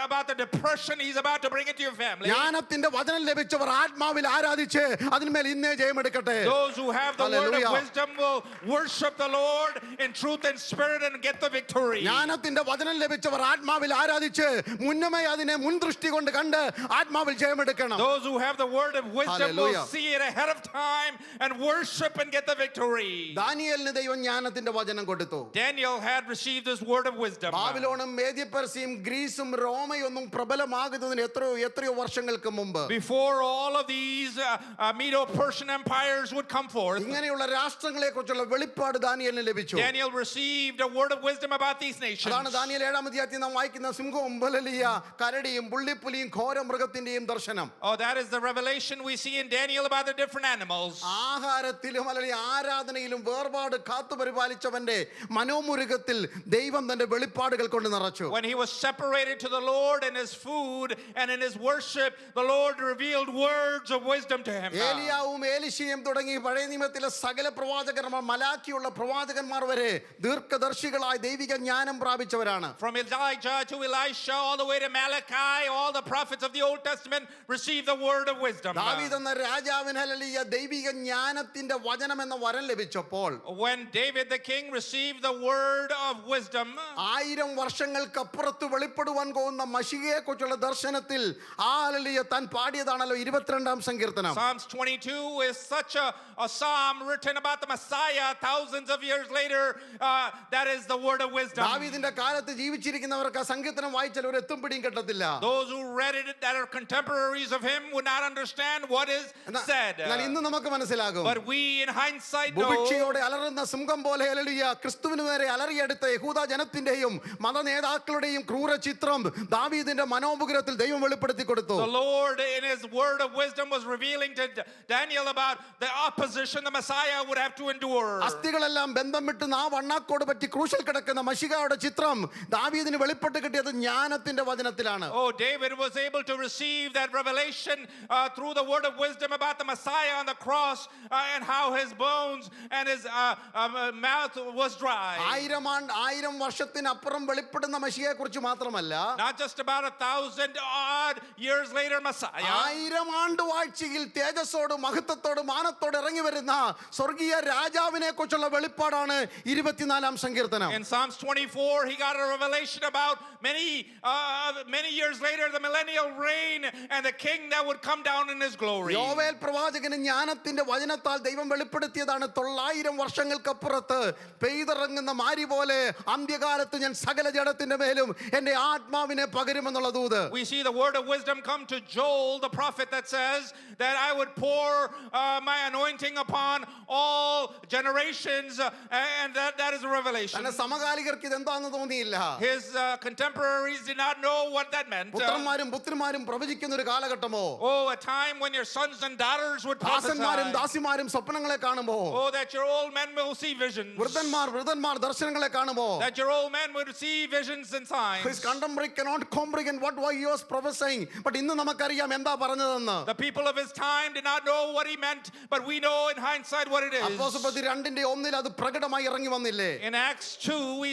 about the depression he's about to bring into your family, ജ്ഞാനത്തിന്റെ വചനം ലഭിച്ചവർ ആത്മാവിൽ ആരാധിച്ച് അതിന്മേൽ ഇന്നേ ജയമെടുക്കട്ടെ. those who have the word Hallelujah. of wisdom will worship the Lord in truth and spirit and get the victory. ജ്ഞാനത്തിന്റെ വചനം ലഭിച്ചവർ ആത്മാവിൽ ആരാധിച്ച് മുന്നമേ അതിനെ മുൻദൃഷ്ടി കൊണ്ട് കണ്ട് ആത്മാവിൽ ജയമെടുക്കണം. Those who have the word of wisdom Hallelujah. will see it ahead of time and worship and get the victory. ദാനിയേലിന് ദൈവം ജ്ഞാനത്തിന്റെ വചനം കൊടുത്തു. Daniel had received this word of wisdom. ബാബിലോണും മേദ്യപെർസ്യയും ഗ്രീസും റോമയൊന്നും പ്രബലമാകുന്നതിന് എത്രയോ വർഷങ്ങൾക്ക് മുമ്പ് Before all of these Medo-Persian empires would come forth, ഇങ്ങനെയുള്ള രാഷ്ട്രങ്ങളെ കുറിച്ചുള്ള വെളിപ്പാട് ദാനിയേലിന് ലഭിച്ചു. Daniel received a word of wisdom about these nations. അതാണ് ദാനിയേൽ 7-ാം അധ്യായത്തിൽ നാം വായിക്കുന്ന സിംഹവും ബലലിയ കരടിയും പുള്ളിപ്പുലിയും ഘോരമൃഗത്തിന്റെയും ദർശനം. Oh, that is the revelation we see in Daniel about the different animals. ആഹാരത്തിലും അല്ലെങ്കിൽ ആരാധനയിലും വേർപാട് കാത്തു പരിപാലിച്ചവന്റെ മനോമുരുകത്തിൽ ദൈവം തന്റെ വെളിപ്പാടുകൾ കൊണ്ട് നിറച്ചു. When he was separated to the Lord in his food and in his worship, the Lord revealed words of wisdom to him. ഏലിയാവും ഏലിശയും തുടങ്ങി പഴയ നിയമത്തിലെ സകല പ്രവാചകന്മാർ, മലാക്കിയുള്ള പ്രവാചകന്മാർ വരെ ദീർഘദർശികളായി ദൈവിക ജ്ഞാനം പ്രാപിച്ചവരാണ്. From Elijah to Elisha, all the way to Malachi, all the prophets of the Old Testament received the word of wisdom. ദാവീദ് എന്ന രാജാവിന് ഹല്ലേലൂയ ദൈവിക ജ്ഞാനത്തിന്റെ വചനം എന്ന വരം ലഭിച്ചപ്പോൾ, When David the king received the word of wisdom, 1000 വർഷങ്ങൾക്കപ്പുറത്ത് വെളിപ്പെടുവാൻ പോകുന്ന മശിഹയെ കുറിച്ചുള്ള ദർശനത്തിൽ ഹല്ലേലൂയ താൻ പാടിയതാണല്ലോ 22-ാം സങ്കീർത്തനം. Psalms 22 is such a psalm written about the Messiah thousands of years later. That is the word of wisdom. ദാവീദിന്റെ കാലത്ത് ജീവിച്ചിരിക്കുന്നവർക്ക് ആ സങ്കീർത്തനം വായിച്ചാൽ ഒരു എത്തും പിടിയും കിട്ടത്തില്ല. Those who read it that are contemporaries of him would not understand what is said. എന്നാൽ ഇന്ന് നമുക്ക് മനസ്സിലാകും. But we in hindsight know ബുഭിക്ഷയോടെ അലറുന്ന സിംഹം പോലെ ഹല്ലേലൂയ ക്രിസ്തുവിന് നേരെ അലറിയെടുത്ത യഹൂദ ജനത്തിന്റെയും മത നേതാക്കളുടെയും ക്രൂര ചിത്രം ദാവീദിന്റെ മനോമുകുരത്തിൽ ദൈവം വെളിപ്പെടുത്തി കൊടുത്തു. the Lord in his word of wisdom was revealing to Daniel about the opposition the Messiah would have to endure. അസ്ഥികളെല്ലാം ബന്ധം വിട്ട് ആ വണ്ണാക്കോട് പറ്റി ക്രൂശിൽ കിടക്കുന്ന മശിഹായുടെ ചിത്രം ദാവീദിന് വെളിപ്പെട്ട് കിട്ടിയത് ജ്ഞാനത്തിന്റെ വചനത്തിലാണ്. Oh, David was able to receive that revelation through the word of wisdom about the Messiah on the cross and how his bones and his mouth was dry. 1000 വർഷത്തിനപ്പുറം വെളിപ്പെടുന്ന മശിഹയെ കുറിച്ച് മാത്രമല്ല, Not just about 1,000 odd years later Messiah. 1000 ആണ്ട് വാഴ്ചയിൽ തേജസ്സോട് മഹത്വത്തോട് മാനത്തോട് ഇറങ്ങി വരുന്ന സ്വർഗീയ രാജാവിനെ കുറിച്ചുള്ള വെളിപ്പാടാണ് 24-ാം സങ്കീർത്തനം. In Psalms 24 he got a revelation about many years later the millennial reign and the king that would come down in his glory. യോവേൽ പ്രവാചകന് ജ്ഞാനത്തിന്റെ വചനത്താൽ ദൈവം വെളിപ്പെടുത്തിയതാണ് 900 വർഷങ്ങൾക്കപ്പുറത്ത് പെയ്തിറങ്ങുന്ന മാരി പോലെ അന്ത്യകാലത്ത് ഞാൻ സകല ജഡത്തിന്റെ മേലും എന്റെ ആത്മാവിനെ പകരുമെന്നുള്ള ദൂത്. We see the word of wisdom come to Joel the prophet that says that I would pour my anointing upon all generations and that is a revelation. തന്റെ സമകാലികർക്ക് ഇതെന്താണെന്ന് തോന്നിയില്ല. His contemporaries did not know what that meant. പുത്രന്മാരും പുത്രിമാരും പ്രവചിക്കുന്ന ഒരു കാലഘട്ടമോ, Oh, a time when your sons and daughters would prophesy. ദാസന്മാരും ദാസിമാരും സ്വപ്നങ്ങളെ കാണുമ്പോ, Oh, that your old men will see visions. വൃദ്ധന്മാർ ദർശനങ്ങളെ കാണുമ്പോ, That your old men would see visions and signs. his contemporary cannot comprehend what he was prophesying. But ഇന്ന് നമുക്കറിയാം എന്താ പറഞ്ഞതെന്ന്. The people of his time did not know what he meant, but we know in hindsight what it is. അപ്പോസ്തലപ്രവൃത്തി 2:1 അത് പ്രകടമായി ഇറങ്ങി വന്നില്ലേ? In Acts 2 we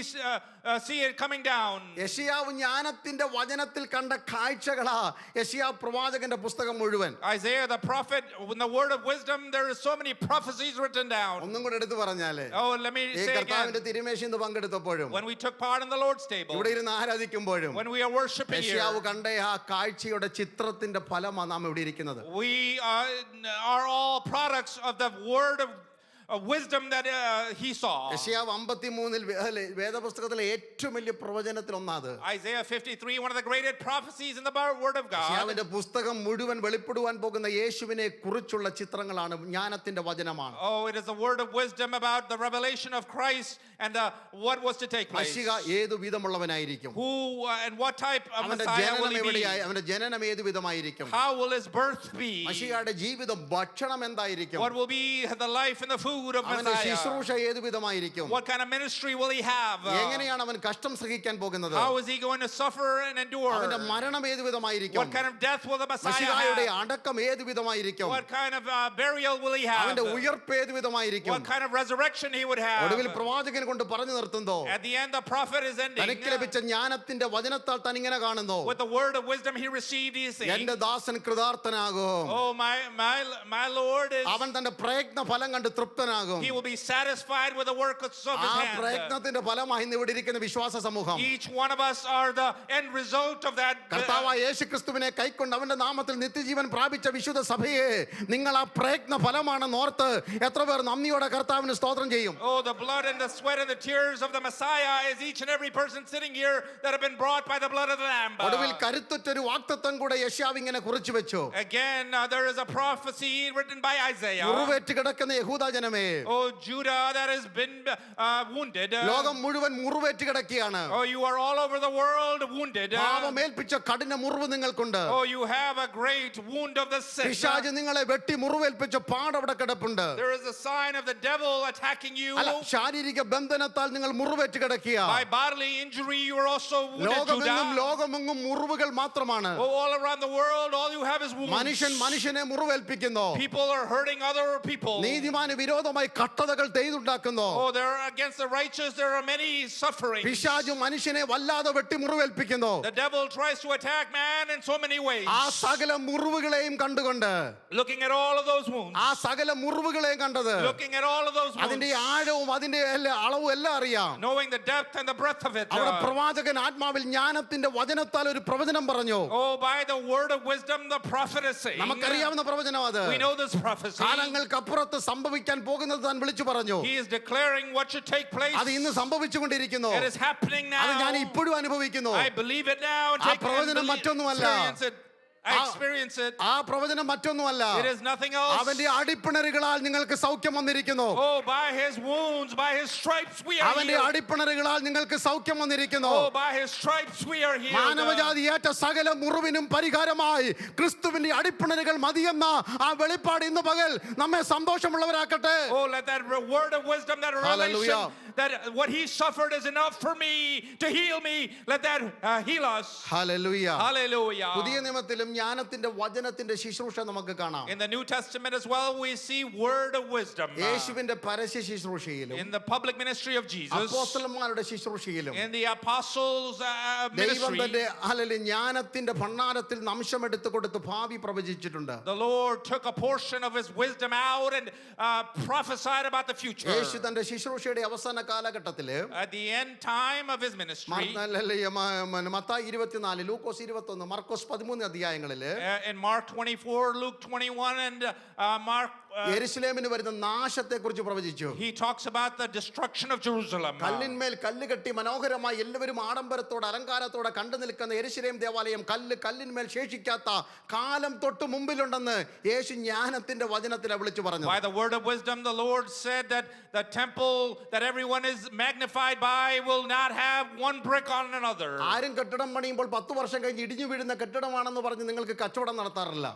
see it coming down. യെശയ്യാവ് ജ്ഞാനത്തിന്റെ വചനത്തിൽ കണ്ട കാഴ്ചകളാ യെശയ്യാവ് പ്രവാചകന്റെ പുസ്തകം മുഴുവൻ. Isaiah the prophet, in the word of wisdom there is so many prophecies written down. ഒന്നും കൂടെ എടുത്തു പറഞ്ഞാലേ, Oh, let me ഈ say കർത്താവിന്റെ again, തിരുമേശയിൽ പങ്കെടുത്തപ്പോഴും when we took part in the Lord's table, ഇവിടെ ഇരുന്ന് ആരാധിക്കുമ്പോഴും when we are worshiping യെശയ്യാവ് here, കണ്ട ആ കാഴ്ചയുടെ ചിത്രത്തിന്റെ ഫലമാണ് നാം ഇവിടെ ഇരിക്കുന്നത്. we are all products of the word of wisdom that he saw. യെശയ്യാവ് 53 വേദപുസ്തകത്തിലെ ഏറ്റവും വലിയ പ്രവചനത്തിൽ ഒന്നാണ്. Isaiah 53, one of the greatest prophecies in the word of God. യെശയ്യാവിന്റെ പുസ്തകം മുഴുവൻ വെളിപ്പെടുവാൻ പോകുന്ന യേശുവിനെ കുറിച്ചുള്ള ചിത്രങ്ങളാണ്, ജ്ഞാനത്തിന്റെ വചനമാണ്. Oh, it is a word of wisdom about the revelation of Christ and what was to take place. മശിഹ ഏതു വിധമുള്ളവനായിരിക്കും, Who and what type of അവന്റെ Messiah will ജനനം he be? എവിടെയായി, അവന്റെ ജനനം ഏതു വിധമായിരിക്കും, How will his birth be? മശിഹയുടെ ജീവിതം ഭക്ഷണം എന്തായിരിക്കും, What will be the life and the food of അവന്റെ Messiah? ശുശ്രൂഷ ഏതു വിധമായിരിക്കും, What kind of ministry will he have? എങ്ങനെയാണ് അവൻ കഷ്ടം സഹിക്കാൻ പോകുന്നത്, How is he going to suffer and endure? അവന്റെ മരണം ഏതു വിധമായിരിക്കും, What kind of death will the Messiah മശിഹായുടെ have? അടക്കം ഏതു വിധമായിരിക്കും, What kind of burial will he have? അവന്റെ ഉയർപ്പ് ഏതു വിധമായിരിക്കും. What kind of resurrection he would have? ഒടുവിൽ പ്രവാചകൻ കൊണ്ട് പറഞ്ഞു നിർത്തുന്നു, At the end, the prophet is ending. തനിക്ക് ലഭിച്ച ജ്ഞാനത്തിന്റെ വചനത്താൽ താൻ ഇങ്ങനെ കാണുന്നു, With the word of wisdom he received, he is saying, എന്റെ ദാസൻ കൃതാർത്ഥനാകും, Oh, my Lord is, അവൻ തന്റെ പ്രയത്ന ഫലം കണ്ട് തൃപ്തനാകും. he will be satisfied with the work of his ആ hand. പ്രയത്നത്തിന്റെ ഫലമായി ഇന്ന് ഇവിടെ ഇരിക്കുന്ന വിശ്വാസ സമൂഹം, Each one of us are the end result of that. കർത്താവായ യേശുക്രിസ്തുവിനെ കൈക്കൊണ്ട് അവന്റെ നാമത്തിൽ നിത്യജീവൻ പ്രാപിച്ച വിശുദ്ധ സഭയെ നിങ്ങൾ ആ പ്രയത്ന ഫലമാണെന്ന് ഓർത്ത് എത്ര പേർ നന്ദിയോടെ കർത്താവിന് സ്തോത്രം ചെയ്യും? Oh, the blood and the sweat and the tears of the Messiah is each and every person sitting here that have been brought by the blood of the Lamb. ഒടുവിൽ കരുത്തുറ്റൊരു വാഗ്ദത്തം കൂടെ യെശയ്യാവ് ഇങ്ങനെ കുറിച്ചു വെച്ചു. Again, there is a prophecy written by Isaiah. മുറിവേറ്റ് കിടക്കുന്ന യഹൂദ ജനമേ, Oh, Judah that has been wounded. ലോകം മുഴുവൻ മുറിവേറ്റ് കിടക്കുകയാണ്. Oh, you are all over the world wounded. പാപമേൽപ്പിച്ച കഠിന മുറിവ് നിങ്ങൾക്കുണ്ട്. Oh, you have a great wound of the sin. പിശാച് നിങ്ങളെ വെട്ടി മുറിവേൽപ്പിച്ച പാടവിടെ കിടപ്പുണ്ട്. There is a sign of the devil attacking you. അല്ല, ശാരീരിക ബന്ധനത്താൽ നിങ്ങൾ മുറിവേറ്റ് കിടക്കുക. By bodily injury, you are also wounded. ലോകമെങ്ങും മുറിവുകൾ മാത്രമാണ്. Oh, all around the world, all you have is wounds. മനുഷ്യനെ മുറിവേൽപ്പിക്കുന്നു. People are hurting other people. നീതിമാന് വിരോധമായി കട്ടതകൾ ചെയ്തുണ്ടാക്കുന്നു. Oh, there are against the righteous, there are many sufferings. പിശാച് മനുഷ്യനെ വല്ലാതെ വെട്ടി മുറിവേൽപ്പിക്കുന്നു. The devil tries to attack man in so many ways. ആ സകല മുറിവുകളെയും കണ്ടുകൊണ്ട്, Looking at all of those wounds. ആ സകല മുറിവുകളെയും കണ്ടത്, Looking at all of those wounds. അതിന്റെ ആഴവും അതിന്റെ അളവും എല്ലാം അറിയാം. Knowing the depth and the breadth of it. അവിടെ പ്രവാചകൻ ആത്മാവിൽ ജ്ഞാനത്തിന്റെ വചനത്താൽ ഒരു പ്രവചനം പറഞ്ഞു. Oh, by the word of wisdom, the prophet is saying. നമുക്കറിയാവുന്ന പ്രവചനം അത്. We know this prophecy. കാലങ്ങൾക്ക് അപ്പുറത്ത് സംഭവിക്കാൻ പോകുന്നത് താൻ വിളിച്ചു പറഞ്ഞു. He is declaring what should take place. അത് ഇന്ന് സംഭവിച്ചുകൊണ്ടിരിക്കുന്നു. It is happening അത് now. ഞാൻ ഇപ്പോഴും അനുഭവിക്കുന്നു. I believe it now. ആ പ്രവചനം മറ്റൊന്നുമല്ല. Experience it. I experience it. ആ പ്രവചനം മറ്റൊന്നുമല്ല. It is nothing else. അവന്റെ അടിപ്പിണറുകളാൽ നിങ്ങൾക്ക് സൗഖ്യം വന്നിരിക്കുന്നു. Oh, by his wounds, by his stripes we are അവന്റെ healed. അടിപ്പിണറുകളാൽ നിങ്ങൾക്ക് സൗഖ്യം വന്നിരിക്കുന്നു. Oh, by his stripes we are healed. മാനവജാതി ഏറ്റ സകല മുറിവിനും പരിഹാരമായി ക്രിസ്തുവിന്റെ അടിപ്പിണറുകൾ മതിയെന്ന ആ വെളിപ്പാട് ഇന്ന് പകൽ നമ്മെ സന്തോഷമുള്ളവരാക്കട്ടെ. Oh, let that word of wisdom, that revelation, Hallelujah. that what he suffered is enough for me to heal me. Let that heal us. Hallelujah. Hallelujah. പുതിയ നിയമത്തിലും ജ്ഞാനത്തിന്റെ വചനത്തിന്റെ ശുശ്രൂഷ നമുക്ക് കാണാം. In the New Testament as well, we see word of wisdom. യേശുവിന്റെ പരസ്യ ശുശ്രൂഷയിലും In the public ministry of Jesus, അപ്പോസ്തലന്മാരുടെ ശുശ്രൂഷയിലും in the apostles' ദൈവം ministry, തന്റെ ജ്ഞാനത്തിന്റെ ഭണ്ഡാരത്തിൽ അംശം എടുത്തു കൊടുത്ത് ഭാവി പ്രവചിച്ചിട്ടുണ്ട്. the Lord took a portion of his wisdom out and prophesied about the future. യേശു തന്റെ ശുശ്രൂഷയുടെ അവസാന കാലഘട്ടത്തില് At the end time of his ministry, Mathai 24, Lukose 21, Markose 13 അധ്യായങ്ങളില് in Mark 24, Luke 21, and Mark, യെരുശലേമിന് വരുന്ന നാശത്തെ കുറിച്ച് പ്രവചിച്ചു. he talks about the destruction of Jerusalem. കല്ലിന്മേൽ കല്ല് കെട്ടി മനോഹരമായി എല്ലാവരും ആഡംബരത്തോടെ അലങ്കാരത്തോടെ കണ്ടു നിൽക്കുന്ന യെരുശലേം ദേവാലയം കല്ലിന്മേൽ ശേഷിക്കാത്ത കാലം തൊട്ട് മുമ്പിലുണ്ടെന്ന് യേശു ജ്ഞാനത്തിന്റെ വചനത്തിൽ വിളിച്ചു പറഞ്ഞു. By the word of wisdom, the Lord said that the temple that everyone is magnified by will not have one brick on another. ആരും കെട്ടിടം പണിയുമ്പോൾ 10 വർഷം കഴിഞ്ഞ് ഇടിഞ്ഞു വീഴുന്ന കെട്ടിടമാണെന്ന് പറഞ്ഞ് നിങ്ങൾക്ക് കച്ചവടം നടത്താറില്ല.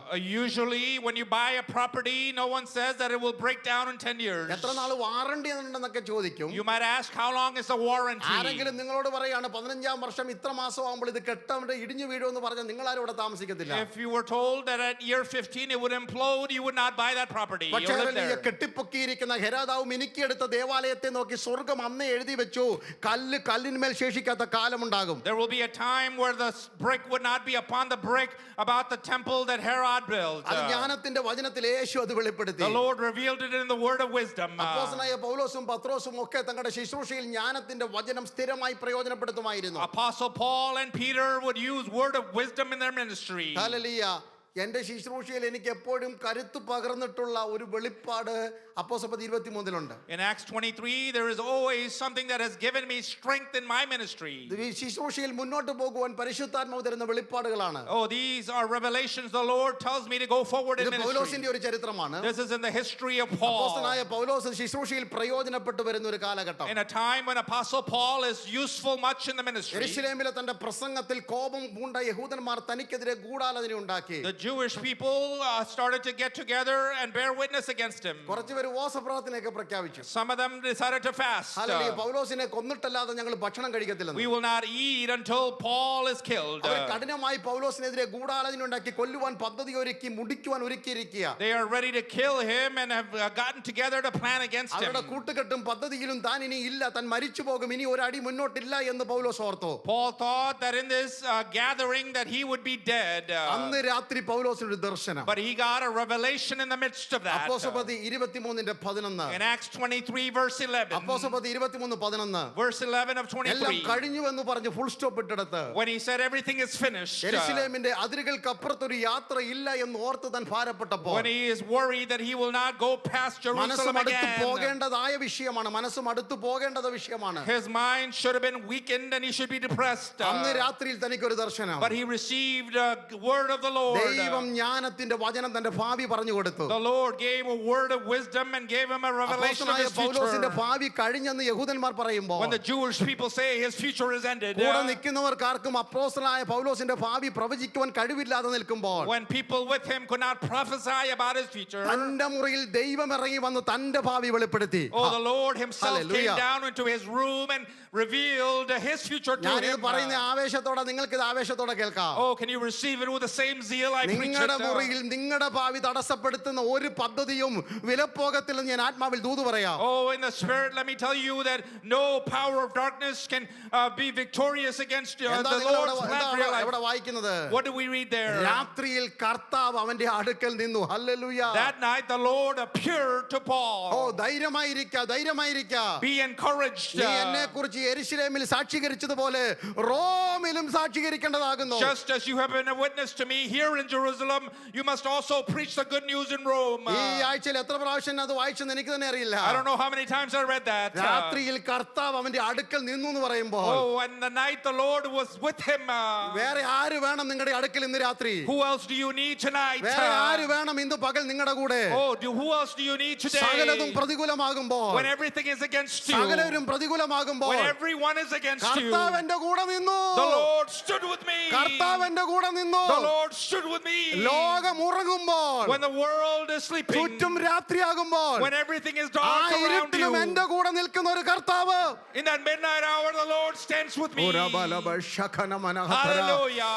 Usually when you buy a property, no one says that it will break down in 10 years. എത്ര നാൾ വാറണ്ടി ഉണ്ടെന്നൊക്കെ ചോദിക്കും. You might ask, how long is the warranty? ആരെങ്കിലും നിങ്ങളോട് പറയാണ് 15-ാം വർഷം ഇത്ര മാസം ആകുമ്പോൾ ഇത് കെട്ടവിടെ ഇടിഞ്ഞു വീഴുമെന്ന് പറഞ്ഞാൽ നിങ്ങൾ ആരും ഇവിടെ താമസിക്കത്തില്ല. If you were told that at year 15 it would implode, you would not buy that property. You പക്ഷേ live there. കെട്ടിപ്പൊക്കിയിരിക്കുന്ന ഹെരോദാവ് മിനുക്കിയെടുത്ത ദേവാലയത്തെ നോക്കി സ്വർഗ്ഗം അന്നേ എഴുതി വെച്ചു, കല്ലിന്മേൽ ശേഷിക്കാത്ത കാലമുണ്ടാകും. There will be a time where the brick would not be upon the brick about the temple that Herod built. അത് ജ്ഞാനത്തിന്റെ വചനത്തിൽ യേശു അത് വെളിപ്പെടുത്തി. The Lord revealed it in the word of wisdom. അപ്പോസ്തലനായ പൗലോസും പത്രോസും ഒക്കെ തങ്ങളുടെ ശുശ്രൂഷയിൽ ജ്ഞാനത്തിന്റെ വചനം സ്ഥിരമായി പ്രയോജനപ്പെടുത്തുമായിരുന്നു. Apostle Paul and Peter would use word of wisdom in their ministry. Hallelujah. എന്റെ ശുശ്രൂഷയിൽ എനിക്ക് എപ്പോഴും കരുത്ത് പകർന്നിട്ടുള്ള ഒരു വെളിപ്പാട് അപ്പോസ്തലപ്രവൃത്തി 23-ലുണ്ട്. In Acts 23, there is always something that has given me strength in my ministry. ഈ ശുശ്രൂഷയിൽ മുന്നോട്ട് പോകുവാൻ പരിശുദ്ധാത്മാവ് തരുന്ന വെളിപ്പാടുകളാണ്. Oh, these are revelations the Lord tells me to go forward in ഇത് ministry. പൗലോസിന്റെ ഒരു ചരിത്രമാണ്. This is in the history of Paul. അപ്പോസ്തലനായ പൗലോസ് ശുശ്രൂഷയിൽ പ്രയോജനപ്പെട്ടു വരുന്ന ഒരു കാലഘട്ടം. In a time when Apostle Paul is useful much in the ministry. യെരുശലേമിലെ തന്റെ പ്രസംഗത്തിൽ കോപം പൂണ്ട യഹൂദന്മാർ തനിക്കെതിരെ ഗൂഢാലോചന ഉണ്ടാക്കി. The Jewish people started to get together and bear witness against him. കുറച്ചുപേർ ഉപവാസപ്രാർത്ഥനയൊക്കെ പ്രഖ്യാപിച്ചു. Some of them decided to fast. Hallelujah. പൗലോസിനെ കൊന്നിട്ടല്ലാതെ ഞങ്ങൾ ഭക്ഷണം കഴിക്കത്തില്ലെന്ന്. We will not eat until Paul is killed. അവർ കഠിനമായി പൗലോസിനെതിരെ ഗൂഢാലോചന ഉണ്ടാക്കി കൊല്ലുവാൻ പദ്ധതി ഒരുക്കി മുടിക്കുവാൻ ഒരുക്കിയിരിക്കുക. They are ready to kill him and have gotten together to plan against him. അവരുടെ കൂട്ടുകെട്ടും പദ്ധതിയിലും താൻ ഇനി ഇല്ല, താൻ മരിച്ചു പോകും, ഇനി ഒരു അടി മുന്നോട്ടില്ല എന്ന് പൗലോസ് ഓർത്തു. Paul thought that in this gathering that he would be dead. അന്ന് രാത്രി പൗലോസിന് ഒരു ദർശനം. But he got a revelation in the midst of that. അപ്പോസ്തലപ്രവൃത്തി 23:11. In Acts 23 verse 11. അപ്പോസ്തലപ്രവൃത്തി 23:11. Verse 11 of എല്ലാം 23. കഴിഞ്ഞു എന്ന് പറഞ്ഞ് ഫുൾ സ്റ്റോപ്പ് ഇട്ടെടുത്ത് When he said everything is finished. യെരുശലേമിന്റെ അതിരുകൾക്കപ്പുറത്തൊരു യാത്ര ഇല്ല എന്ന് ഓർത്ത് താൻ ഭാരപ്പെട്ടപ്പോൾ When he is worried that he will not go past Jerusalem മനസ്സും അടുത്ത് again. പോകേണ്ടതായ വിഷയമാണ്. മനസ്സും അടുത്ത് പോകേണ്ടത് വിഷയമാണ്. His mind should have been weakened and he should be depressed. അന്ന് രാത്രിയിൽ തനിക്കൊരു ദർശനം. But he received a word of the Lord. ദൈവം ജ്ഞാനത്തിന്റെ വചനം തന്റെ ഭാവി പറഞ്ഞു കൊടുത്തു. The Lord gave a word of wisdom and gave him a revelation of അപ്പോസ്തലനായ his പൗലോസിന്റെ future. ഭാവി കഴിഞ്ഞെന്ന് യഹൂദന്മാർ പറയുമ്പോൾ When the Jewish people say his future is ended. കൂടെ നിൽക്കുന്നവർക്കാർക്കും അപ്പോസ്തലനായ പൗലോസിന്റെ ഭാവി പ്രവചിക്കുവാൻ കഴിവില്ലാതെ നിൽക്കുമ്പോൾ When people with him could not prophesy about his future. തന്റെ മുറിയിൽ ദൈവം ഇറങ്ങി വന്ന് തന്റെ ഭാവി വെളിപ്പെടുത്തി. Oh, the Lord himself Hallelujah. came down into his room and revealed his future to ഞാനിത് him. പറയുന്ന ആവേശത്തോടെ നിങ്ങൾക്ക് ഇത് ആവേശത്തോടെ കേൾക്കാം. Oh, can you receive it with the same zeal I preach നിങ്ങളുടെ it? മുറിയിൽ നിങ്ങളുടെ ഭാവി തടസ്സപ്പെടുത്തുന്ന ഒരു പദ്ധതിയും വിലപ്പോകത്തില്ലെന്ന് ഞാൻ ആത്മാവിൽ ദൂത് പറയാം. Oh, in the spirit, let me tell you that no power of darkness can be victorious against the എന്താ നിങ്ങൾ Lord's plan for your life. എവിടെ വായിക്കുന്നത്? What do we read there? രാത്രിയിൽ കർത്താവ് അവന്റെ അടുക്കൽ നിന്നു. Hallelujah. That night the Lord appeared to oh Paul. ധൈര്യമായിരിക്ക. Be encouraged. നീ എന്നെ കുറിച്ച് യെരുശലേമിൽ സാക്ഷീകരിച്ചതുപോലെ റോമിലും സാക്ഷീകരിക്കേണ്ടതാകുന്നു. Just as you have been a witness to me here in Jerusalem, Jerusalem, you must also preach the good news in Rome. ഈ ആഴ്ചയിൽ എത്ര പ്രാവശ്യം അത് വായിച്ചെന്ന് എനിക്ക് തന്നെ അറിയില്ല. I don't know how many times I read that. രാത്രിയിൽ കർത്താവ് അവന്റെ അടുക്കൽ നിന്നു എന്ന് പറയുമ്പോൾ Oh, and the night the Lord was with him. വേറെ ആര് വേണം നിങ്ങളുടെ അടുക്കൽ ഇന്ന് രാത്രി? Who else do you need tonight? വേറെ ആര് വേണം ഇന്ന് പകൽ നിങ്ങളുടെ കൂടെ? Oh, who else do you need today? സകലതും പ്രതികൂലമാകുമ്പോൾ, When everything is against you, സകലരും പ്രതികൂലമാകുമ്പോൾ, when everyone is against you, കർത്താവ് എന്റെ കൂടെ നിന്നു. the Lord stood with me. കർത്താവ് എന്റെ കൂടെ നിന്നു. The Lord stood with me. ലോകം ഉറങ്ങുമ്പോൾ, When the world is sleeping, ചുറ്റും രാത്രിയാകുമ്പോൾ, when everything is ആ dark around ഇരുട്ടിലും you, എന്റെ കൂടെ നിൽക്കുന്ന ഒരു കർത്താവ്. in that midnight hour, the Lord stands with me. Hallelujah.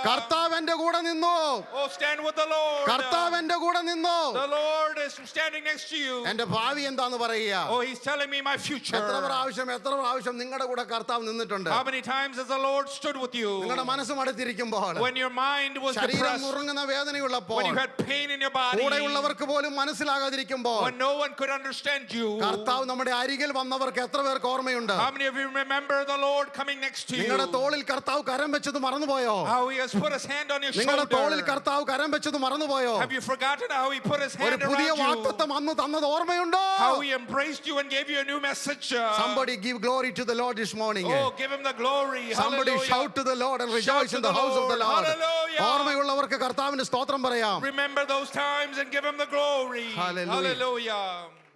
കർത്താവ് എന്റെ കൂടെ നിന്നു. Oh, stand with the Lord. കർത്താവ് എന്റെ കൂടെ നിന്നു. The Lord is standing next to you. എന്റെ ഭാവി എന്താന്ന് പറയുക? Oh, he's telling me my future. എത്ര പ്രാവശ്യം നിങ്ങളുടെ കൂടെ കർത്താവ് നിന്നിട്ടുണ്ട്? How many times has the Lord stood with you? നിങ്ങളുടെ മനസ്സ് മടുത്തിരിക്കുമ്പോൾ, When your mind was ശരീരം depressed, മുറുങ്ങുന്ന വേദനയുള്ളപ്പോൾ, when you had pain in your body, കൂടെയുള്ളവർക്ക് പോലും മനസ്സിലാകാതിരിക്കുമ്പോൾ, when no one could understand you. കർത്താവ് നമ്മുടെ അരികിൽ വന്നവർക്ക് എത്ര പേർക്ക് ഓർമ്മയുണ്ട്? How many of you remember the Lord coming next to you? നിങ്ങളുടെ തോളിൽ കർത്താവ് കരം വെച്ചത് മറന്നുപോയോ? How he has put his hand on your നിങ്ങളുടെ തോളിൽ shoulder. കർത്താവ് കരം വെച്ചത് മറന്നുപോയോ? Have you forgotten how he put his ഒരു hand പുതിയ around you? വാഗ്ദത്തം അന്ന് തന്നത് ഓർമ്മയുണ്ടോ? How he embraced you and gave you a new message. Somebody give glory to the Lord this morning. Oh, give him the glory. Somebody Hallelujah. shout to the Lord and Shout rejoice to in the the house of the Lord. Lord. Hallelujah. ഓർമ്മയുള്ളവർക്ക് കർത്താവിന് സ്തോത്രം പറയാം. Remember those times and give him the glory. Hallelujah. Hallelujah.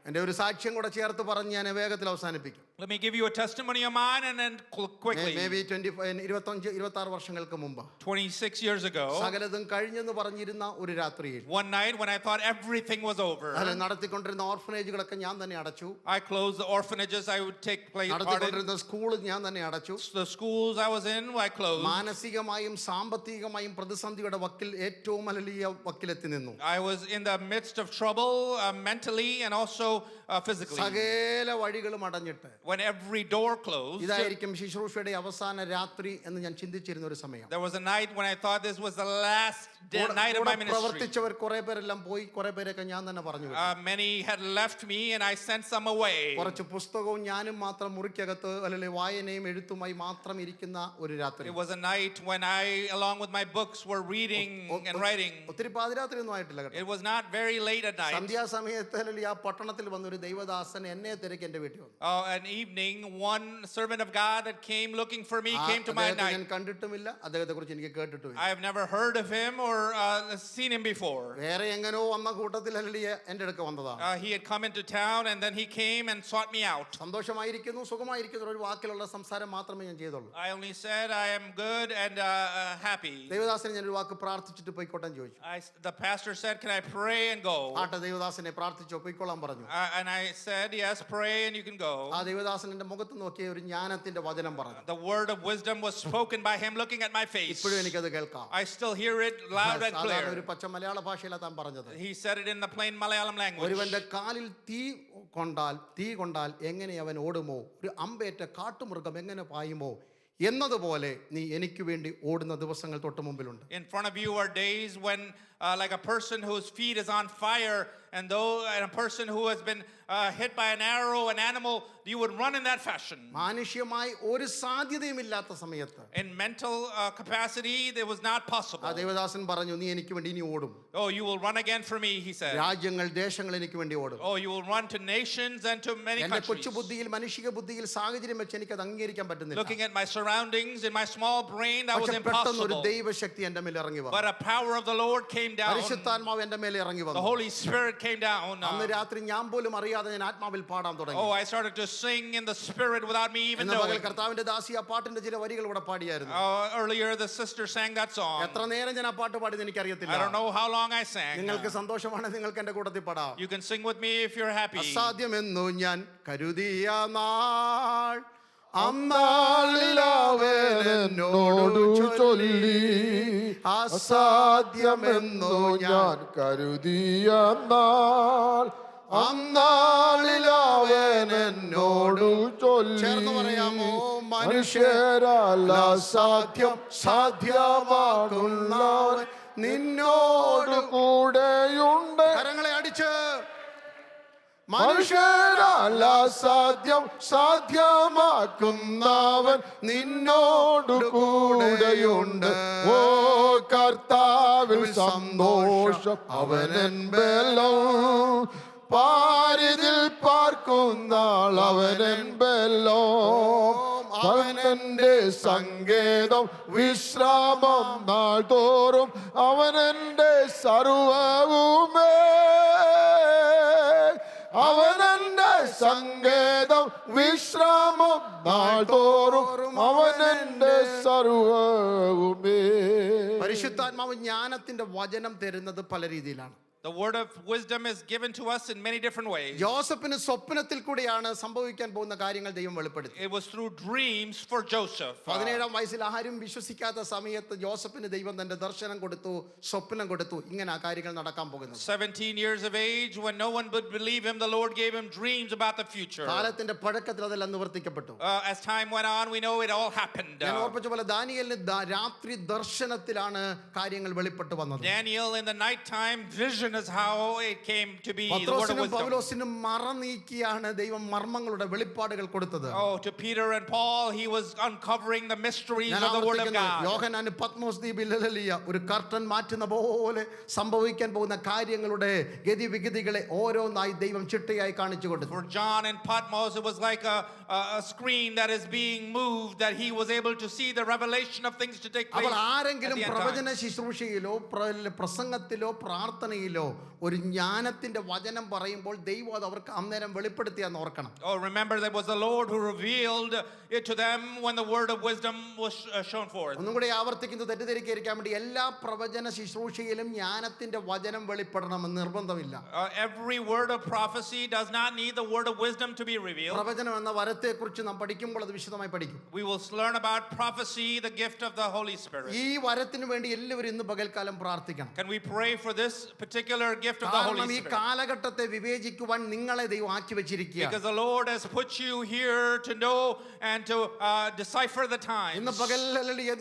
എൻ്റെ ഒരു സാക്ഷ്യം കൂടെ ചേർത്ത് പറഞ്ഞ് ഞാൻ വേഗത്തിൽ അവസാനിപ്പിക്കും. Let me give you a testimony of mine and then quickly. Maybe 25-26 വർഷങ്ങൾക്ക് മുമ്പ് 26 years ago, സകലതും കഴിഞ്ഞെന്ന് പറഞ്ഞിരുന്ന ഒരു രാത്രിയിൽ one night when I thought everything was over, അതിൽ നടത്തിക്കൊണ്ടിരുന്ന ഓർഫനേജുകളൊക്കെ ഞാൻ തന്നെ അടച്ചു. I closed the orphanages I would take part in. നടത്തിക്കൊണ്ടിരുന്ന സ്കൂൾ ഞാൻ തന്നെ അടച്ചു. The schools I was in, I closed. മാനസികമായും സാമ്പത്തികമായും പ്രതിസന്ധിയുടെ വക്കിൽ ഏറ്റവും വലിയ വക്കിലെത്തി നിന്നു. I was in the midst of trouble mentally and also physically. സകല വഴികളും അടഞ്ഞിട്ട് When every door closed, ഇതായിരിക്കും ശുശ്രൂഷയുടെ അവസാന രാത്രി എന്ന് ഞാൻ ചിന്തിച്ചിരുന്ന ഒരു സമയം. there was a night when I thought this was the last night of my ministry. പ്രവർത്തിച്ചവർ കുറെ പേരെല്ലാം പോയി, കുറെ പേരൊക്കെ ഞാൻ തന്നെ പറഞ്ഞു. Many had left me and I sent some away. കുറച്ച് പുസ്തകവും ഞാനും മാത്രം മുറിക്കകത്ത് അല്ലെങ്കിൽ വായനയും എഴുത്തുമായി മാത്രം ഇരിക്കുന്ന ഒരു രാത്രി. It was a night when I, along with my books, were reading and writing. ഒത്തിരി പാതിരാത്രി ഒന്നും ആയിട്ടില്ല കേട്ടോ. It was not very late at night. സന്ധ്യാസമയത്ത് അല്ലെങ്കിൽ ആ പട്ടണത്തിൽ വന്നൊരു ദൈവദാസൻ എന്നെ തിരക്കി എൻ്റെ വീട്ടിൽ വന്നു. An evening, one servant of God that came looking for me came to my ഞാൻ night. കണ്ടിട്ടുമില്ല, അദ്ദേഹത്തെ കുറിച്ച് എനിക്ക് കേട്ടിട്ടുമില്ല. I have never heard of him or seen him before. വേറെ എങ്ങനോ വന്ന കൂട്ടത്തിൽ അല്ലെങ്കിൽ എൻ്റെ അടുക്ക വന്നതാണ്. He had come into town and then he came and sought me out. സന്തോഷമായിരിക്കുന്നു, സുഖമായിരിക്കുന്നു ഒരു വാക്കിലുള്ള സംസാരം മാത്രമേ ഞാൻ ചെയ്തുള്ളൂ. I only said I am good and happy. ദൈവദാസനെ ഞാൻ ഒരു വാക്ക് പ്രാർത്ഥിച്ചിട്ട് പോയിക്കോട്ടെ ചോദിച്ചു. The pastor said, "Can I pray and go?" ആട്ടെ, ദൈവദാസനെ പ്രാർത്ഥിച്ചോ, പോയിക്കോളാൻ പറഞ്ഞു. And I said, "Yes, pray and you can go." ആ ദൈവദാസൻ എൻ്റെ മുഖത്ത് നോക്കിയ ഒരു ജ്ഞാനത്തിന്റെ വചനം പറഞ്ഞു. The word of wisdom was spoken by him looking at my face. ഇപ്പോഴും എനിക്കത് കേൾക്കാം. I still hear it loud and സാധാരണ ഒരു clear. പച്ച മലയാള ഭാഷയിലാണ് താൻ പറഞ്ഞത്. He said it in the plain Malayalam language. ഒരുവന്റെ കാലിൽ തീ കൊണ്ടാൽ എങ്ങനെ അവൻ ഓടുമോ, ഒരു അമ്പേറ്റ കാട്ടുമൃഗം എങ്ങനെ പായുമോ എന്നതുപോലെ നീ എനിക്ക് വേണ്ടി ഓടുന്ന ദിവസങ്ങൾ തൊട്ട് മുമ്പിലുണ്ട്. In front of you are days when like a person whose feet is on fire and a person who has been hit by an arrow, an animal, you would run in that fashion. മാനുഷ്യമായി ഒരു സാധ്യതയുമില്ലാത്ത സമയത്ത് In mental capacity, it was not possible. ആ ദേവദാസൻ പറഞ്ഞു, നീ എനിക്ക് വേണ്ടി ഇനി ഓടും. Oh, you will run again for me, he said. രാജ്യങ്ങൾ ദേശങ്ങൾ എനിക്ക് വേണ്ടി ഓടും. Oh, you will run to nations and to many എന്റെ countries. കൊച്ചു ബുദ്ധിയിൽ മനുഷ്യ ബുദ്ധിയിൽ സാഹചര്യം വെച്ച് എനിക്ക് അത് അംഗീകരിക്കാൻ പറ്റുന്നില്ല. Looking at my surroundings in my small brain, that was പക്ഷെ പെട്ടെന്ന് ഒരു impossible. ദൈവശക്തി എൻ്റെ മേൽ ഇറങ്ങി വന്നു. But a power of the Lord came down. പരിശുദ്ധാത്മാവ് എൻ്റെ മേൽ ഇറങ്ങി The വന്നു. Holy Spirit came down. അന്ന് രാത്രി ഞാൻ പോലും അറിയാതെ ഞാൻ ആത്മാവിൽ പാടാൻ തുടങ്ങി. Oh, I started to sing in the Spirit without me even ഇന്ന് പകൽ knowing. കർത്താവിന്റെ ദാസി ആ പാട്ടിന്റെ ചില വരികൾ ഇവിടെ പാടിയായിരുന്നു. Earlier, the sister sang that song. എത്ര നേരം ഞാൻ ആ പാട്ട് പാടിയെന്ന് എനിക്കറിയത്തില്ല. I don't know how long I sang. നിങ്ങൾക്ക് സന്തോഷമാണെങ്കിൽ നിങ്ങൾക്ക് എന്റെ കൂട്ടത്തിൽ പാടാം. You can sing with me if you're happy. അസാധ്യമെന്നു ഞാൻ കരുതിയ നാൾ അന്നാളിലവനോടു ചൊല്ലി, അസാധ്യമെന്നു ഞാൻ കരുതിയ നാൾ അന്നാളിലവനോടു ചൊല്ലി. ചേർന്ന് പറയാമോ? മനുഷ്യരാൽ അസാധ്യം സാധ്യമാക്കുന്നവൻ നിന്നോട് കൂടെയുണ്ട്. കരങ്ങളെ അടിച്ച് മനുഷ്യരാൽ അസാധ്യം സാധ്യമാക്കുന്നവൻ നിന്നോടു കൂടെയുണ്ട്. ഓ കർത്താവിൽ സന്തോഷം അവനൻ ബലം, പാരിതിൽ പാർക്കുന്നാൾ അവനൻ ബലം, അവനെന്റെ സങ്കേതം വിശ്രാമം നാൾ തോറും അവനെന്റെ സർവവുമേ, അവനെന്റെ സങ്കേതം വിശ്രാമം നാൾ തോറും അവനെന്റെ സർവവുമേ. പരിശുദ്ധാത്മാവ് ജ്ഞാനത്തിന്റെ വചനം തരുന്നത് പല രീതിയിലാണ്. The word of wisdom is given to us in many different ways. ജോസഫിന് സ്വപ്നത്തിൽ കൂടിയാണ് സംഭവിക്കാൻ പോകുന്ന കാര്യങ്ങൾ ദൈവം വെളിപ്പെടുത്തി. It was through dreams for Joseph. 17-ാം വയസ്സിൽ ആരും വിശ്വസിക്കാത്ത സമയത്ത് ജോസഫിന് ദൈവം തന്റെ ദർശനം കൊടുത്തു, സ്വപ്നം കൊടുത്തു. ഇങ്ങനെ ആ കാര്യങ്ങൾ നടക്കാൻ പോകുന്നത്. 17 years of age, when no one would believe him, the Lord gave him dreams about the future. കാലത്തിന്റെ പഴക്കത്തിൽ അതെല്ലാം നിവർത്തിക്കപ്പെട്ടു. As time went on, we know it all happened. ഞാൻ ഓർപ്പിച്ച പോലെ ദാനിയേലിന് രാത്രി ദർശനത്തിലാണ് കാര്യങ്ങൾ വെളിപ്പെട്ടു വന്നത്. Daniel, in the nighttime vision is how it came to be. The word of പത്രോസിനും wisdom. പൗലോസിനും മറ നീക്കിയാണ് ദൈവം മർമ്മങ്ങളുടെ വെളിപ്പാടുകൾ കൊടുത്തത്. Oh, to Peter and Paul, he was uncovering the mysteries ഞാൻ of the word of ആവർത്തിക്കുന്നു, God. യോഹന്നാന് പത്മോസ് ദ്വീപിൽ ഒരു കർട്ടൻ മാറ്റുന്ന പോലെ സംഭവിക്കാൻ പോകുന്ന കാര്യങ്ങളുടെ ഗതിവിഗതികളെ ഓരോന്നായി ദൈവം ചിട്ടയായി കാണിച്ചു കൊടുത്തു. For John and Patmos, it was like a screen that is being moved, that he was able to see the revelation of things to take place. അപ്പോൾ at ആരെങ്കിലും the end പ്രവചന time. ശുശ്രൂഷയിലോ പ്രസംഗത്തിലോ പ്രാർത്ഥനയിലോ ഒരു ജ്ഞാനത്തിന്റെ വചനം പറയുമ്പോൾ ദൈവം അത് അവർക്ക് അന്നേരം വെളിപ്പെടുത്തിയെന്ന് ഓർക്കണം. Oh, remember that was the Lord who revealed it to them when the word of wisdom was shown forth. ഒന്നും കൂടി ആവർത്തിക്കുന്നത് തെറ്റിദ്ധരിക്കാതിരിക്കാൻ വേണ്ടി എല്ലാ പ്രവചന ശുശ്രൂഷയിലും ജ്ഞാനത്തിന്റെ വചനം വെളിപ്പെടണമെന്ന് നിർബന്ധമില്ല. Every word of prophecy does not need the word of wisdom to be revealed. പ്രവചനം എന്ന വരത്തെക്കുറിച്ച് നാം പഠിക്കുമ്പോൾ അത് വിശദമായി പഠിക്കും. We will learn about prophecy, the gift of the Holy Spirit. ഈ വരത്തിന് വേണ്ടി എല്ലാവരും ഇന്ന് പകൽക്കാലം പ്രാർത്ഥിക്കണം. Can we pray for this particular gift of the കാരണം Holy ഈ Spirit? കാലഘട്ടത്തെ വിവേചിക്കുവാൻ നിങ്ങളെ ദൈവം ആക്കി വെച്ചിരിക്കുക. Because the Lord has put you here to know and to decipher the ഇന്ന് times. പകൽ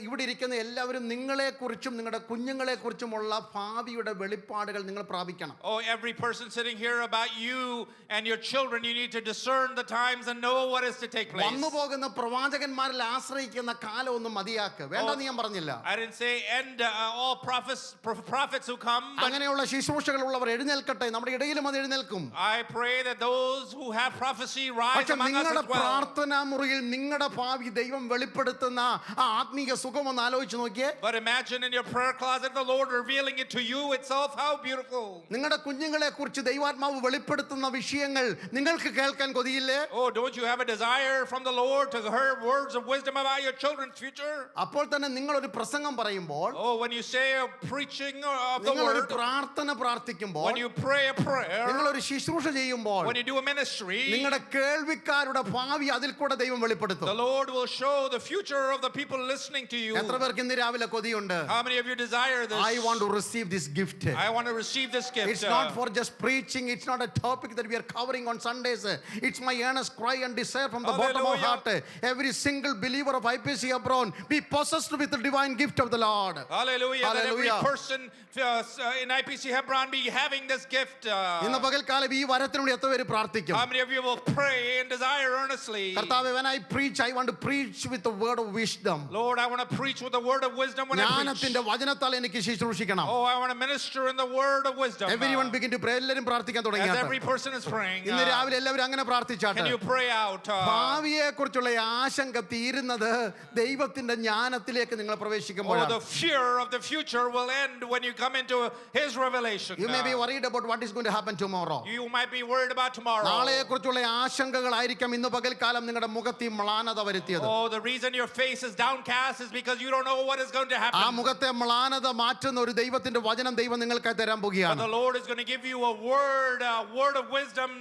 ഇവിടെ ഇരിക്കുന്ന എല്ലാവരും നിങ്ങളെ കുറിച്ചും നിങ്ങളുടെ കുഞ്ഞുങ്ങളെ കുറിച്ചുമുള്ള ഭാവിയുടെ വെളിപ്പാടുകൾ നിങ്ങൾ പ്രാപിക്കണം. Oh, every person sitting here, about you and your children, you need to discern the times and know what is to take place. വന്നു പോകുന്ന പ്രവാചകന്മാരിൽ ആശ്രയിക്കുന്ന കാലം ഒന്നും മതിയാക്ക് വേണ്ടെന്ന് ഞാൻ പറഞ്ഞില്ല. I didn't say end all prophets who come, but അങ്ങനെയുള്ള ശുശ്രൂഷകളുള്ളവർ എഴുന്നേൽക്കട്ടെ, നമ്മുടെ ഇടയിലും അത് എഴുന്നേൽക്കും. I pray that those who have prophecy rise പക്ഷെ among us നിങ്ങളുടെ as well. പ്രാർത്ഥനാ മുറിയിൽ നിങ്ങളുടെ ഭാവി ദൈവം വെളിപ്പെടുത്തുന്ന ആ ആത്മീയ സുഖം ഒന്ന് ആലോചിച്ച് നോക്കിയേ. But imagine in your prayer closet the Lord revealing it to you itself. How beautiful. നിങ്ങളുടെ കുഞ്ഞുങ്ങളെ കുറിച്ച് ദൈവാത്മാവ് വെളിപ്പെടുത്തുന്ന വിഷയങ്ങൾ നിങ്ങൾക്ക് കേൾക്കാൻ കൊതിയില്ലേ? Oh, don't you have a desire from the Lord to hear words of wisdom about your children's future? അപ്പോൾ തന്നെ നിങ്ങൾ ഒരു പ്രസംഗം പറയുമ്പോൾ, Oh, when you say a preaching of the നിങ്ങൾ ഒരു word, പ്രാർത്ഥന പ്രാർത്ഥിക്കുമ്പോൾ, when you pray a prayer, നിങ്ങൾ ഒരു ശുശ്രൂഷ ചെയ്യുമ്പോൾ, when you do a ministry, നിങ്ങളുടെ കേൾവിക്കാരുടെ ഭാവി അതിൽ കൂടെ ദൈവം വെളിപ്പെടുത്തും. the Lord will show the future of the people listening to you. എത്ര പേർക്ക് ഇന്ന് രാവിലെ കൊതിയുണ്ട്? How many of you desire this? I want to receive this gift. I want to receive this gift. It's not for just preaching. It's not a topic that we are covering on Sundays. It's my earnest cry and desire from the bottom of heart. Every single believer of IPC Hebron be possessed with the divine gift of the Lord. Hallelujah. That every Hallelujah. person in IPC Hebron be having this gift. ഇന്ന് പകൽക്കാലം ഈ വരത്തിനുവേണ്ടി എത്ര പേര് പ്രാർത്ഥിക്കും? How many of you will pray and desire earnestly? കർത്താവേ, when I preach, I want to preach with the word of wisdom. Lord, I want to preach with the word of wisdom when I preach. ജ്ഞാനത്തിന്റെ വചനത്താൽ എനിക്ക് ശുശ്രൂഷിക്കണം. Oh, I want to minister in the word of wisdom. Everyone begin to pray. എല്ലാവരും പ്രാർത്ഥിക്കാൻ As തുടങ്ങിയാട്ടെ. every person is praying, ഇന്ന് രാവിലെ എല്ലാവരും അങ്ങനെ പ്രാർത്ഥിച്ചാട്ടെ. can you pray out? ഭാവിയെ കുറിച്ചുള്ള ആശങ്ക തീരുന്നത് ദൈവത്തിന്റെ ജ്ഞാനത്തിലേക്ക് നിങ്ങൾ Oh, പ്രവേശിക്കുമ്പോഴാണ്. the fear of the future will end when you come into His revelation. You may be worried about what is going to happen tomorrow. You might be worried about tomorrow. നാളെയെ കുറിച്ചുള്ള ആശങ്കകളായിരിക്കാം ഇന്ന് പകൽക്കാലം നിങ്ങളുടെ മുഖത്തിൽ മ്ലാനത വരുത്തിയത്. Oh, the reason your face is downcast is because you don't know what is going to happen. ആ മുഖത്തെ മ്ലാനത മാറ്റുന്ന ഒരു ദൈവത്തിന്റെ വചനം ദൈവം നിങ്ങൾക്കായി തരാൻ But പോകുകയാണ്. the Lord is going to give you a word of wisdom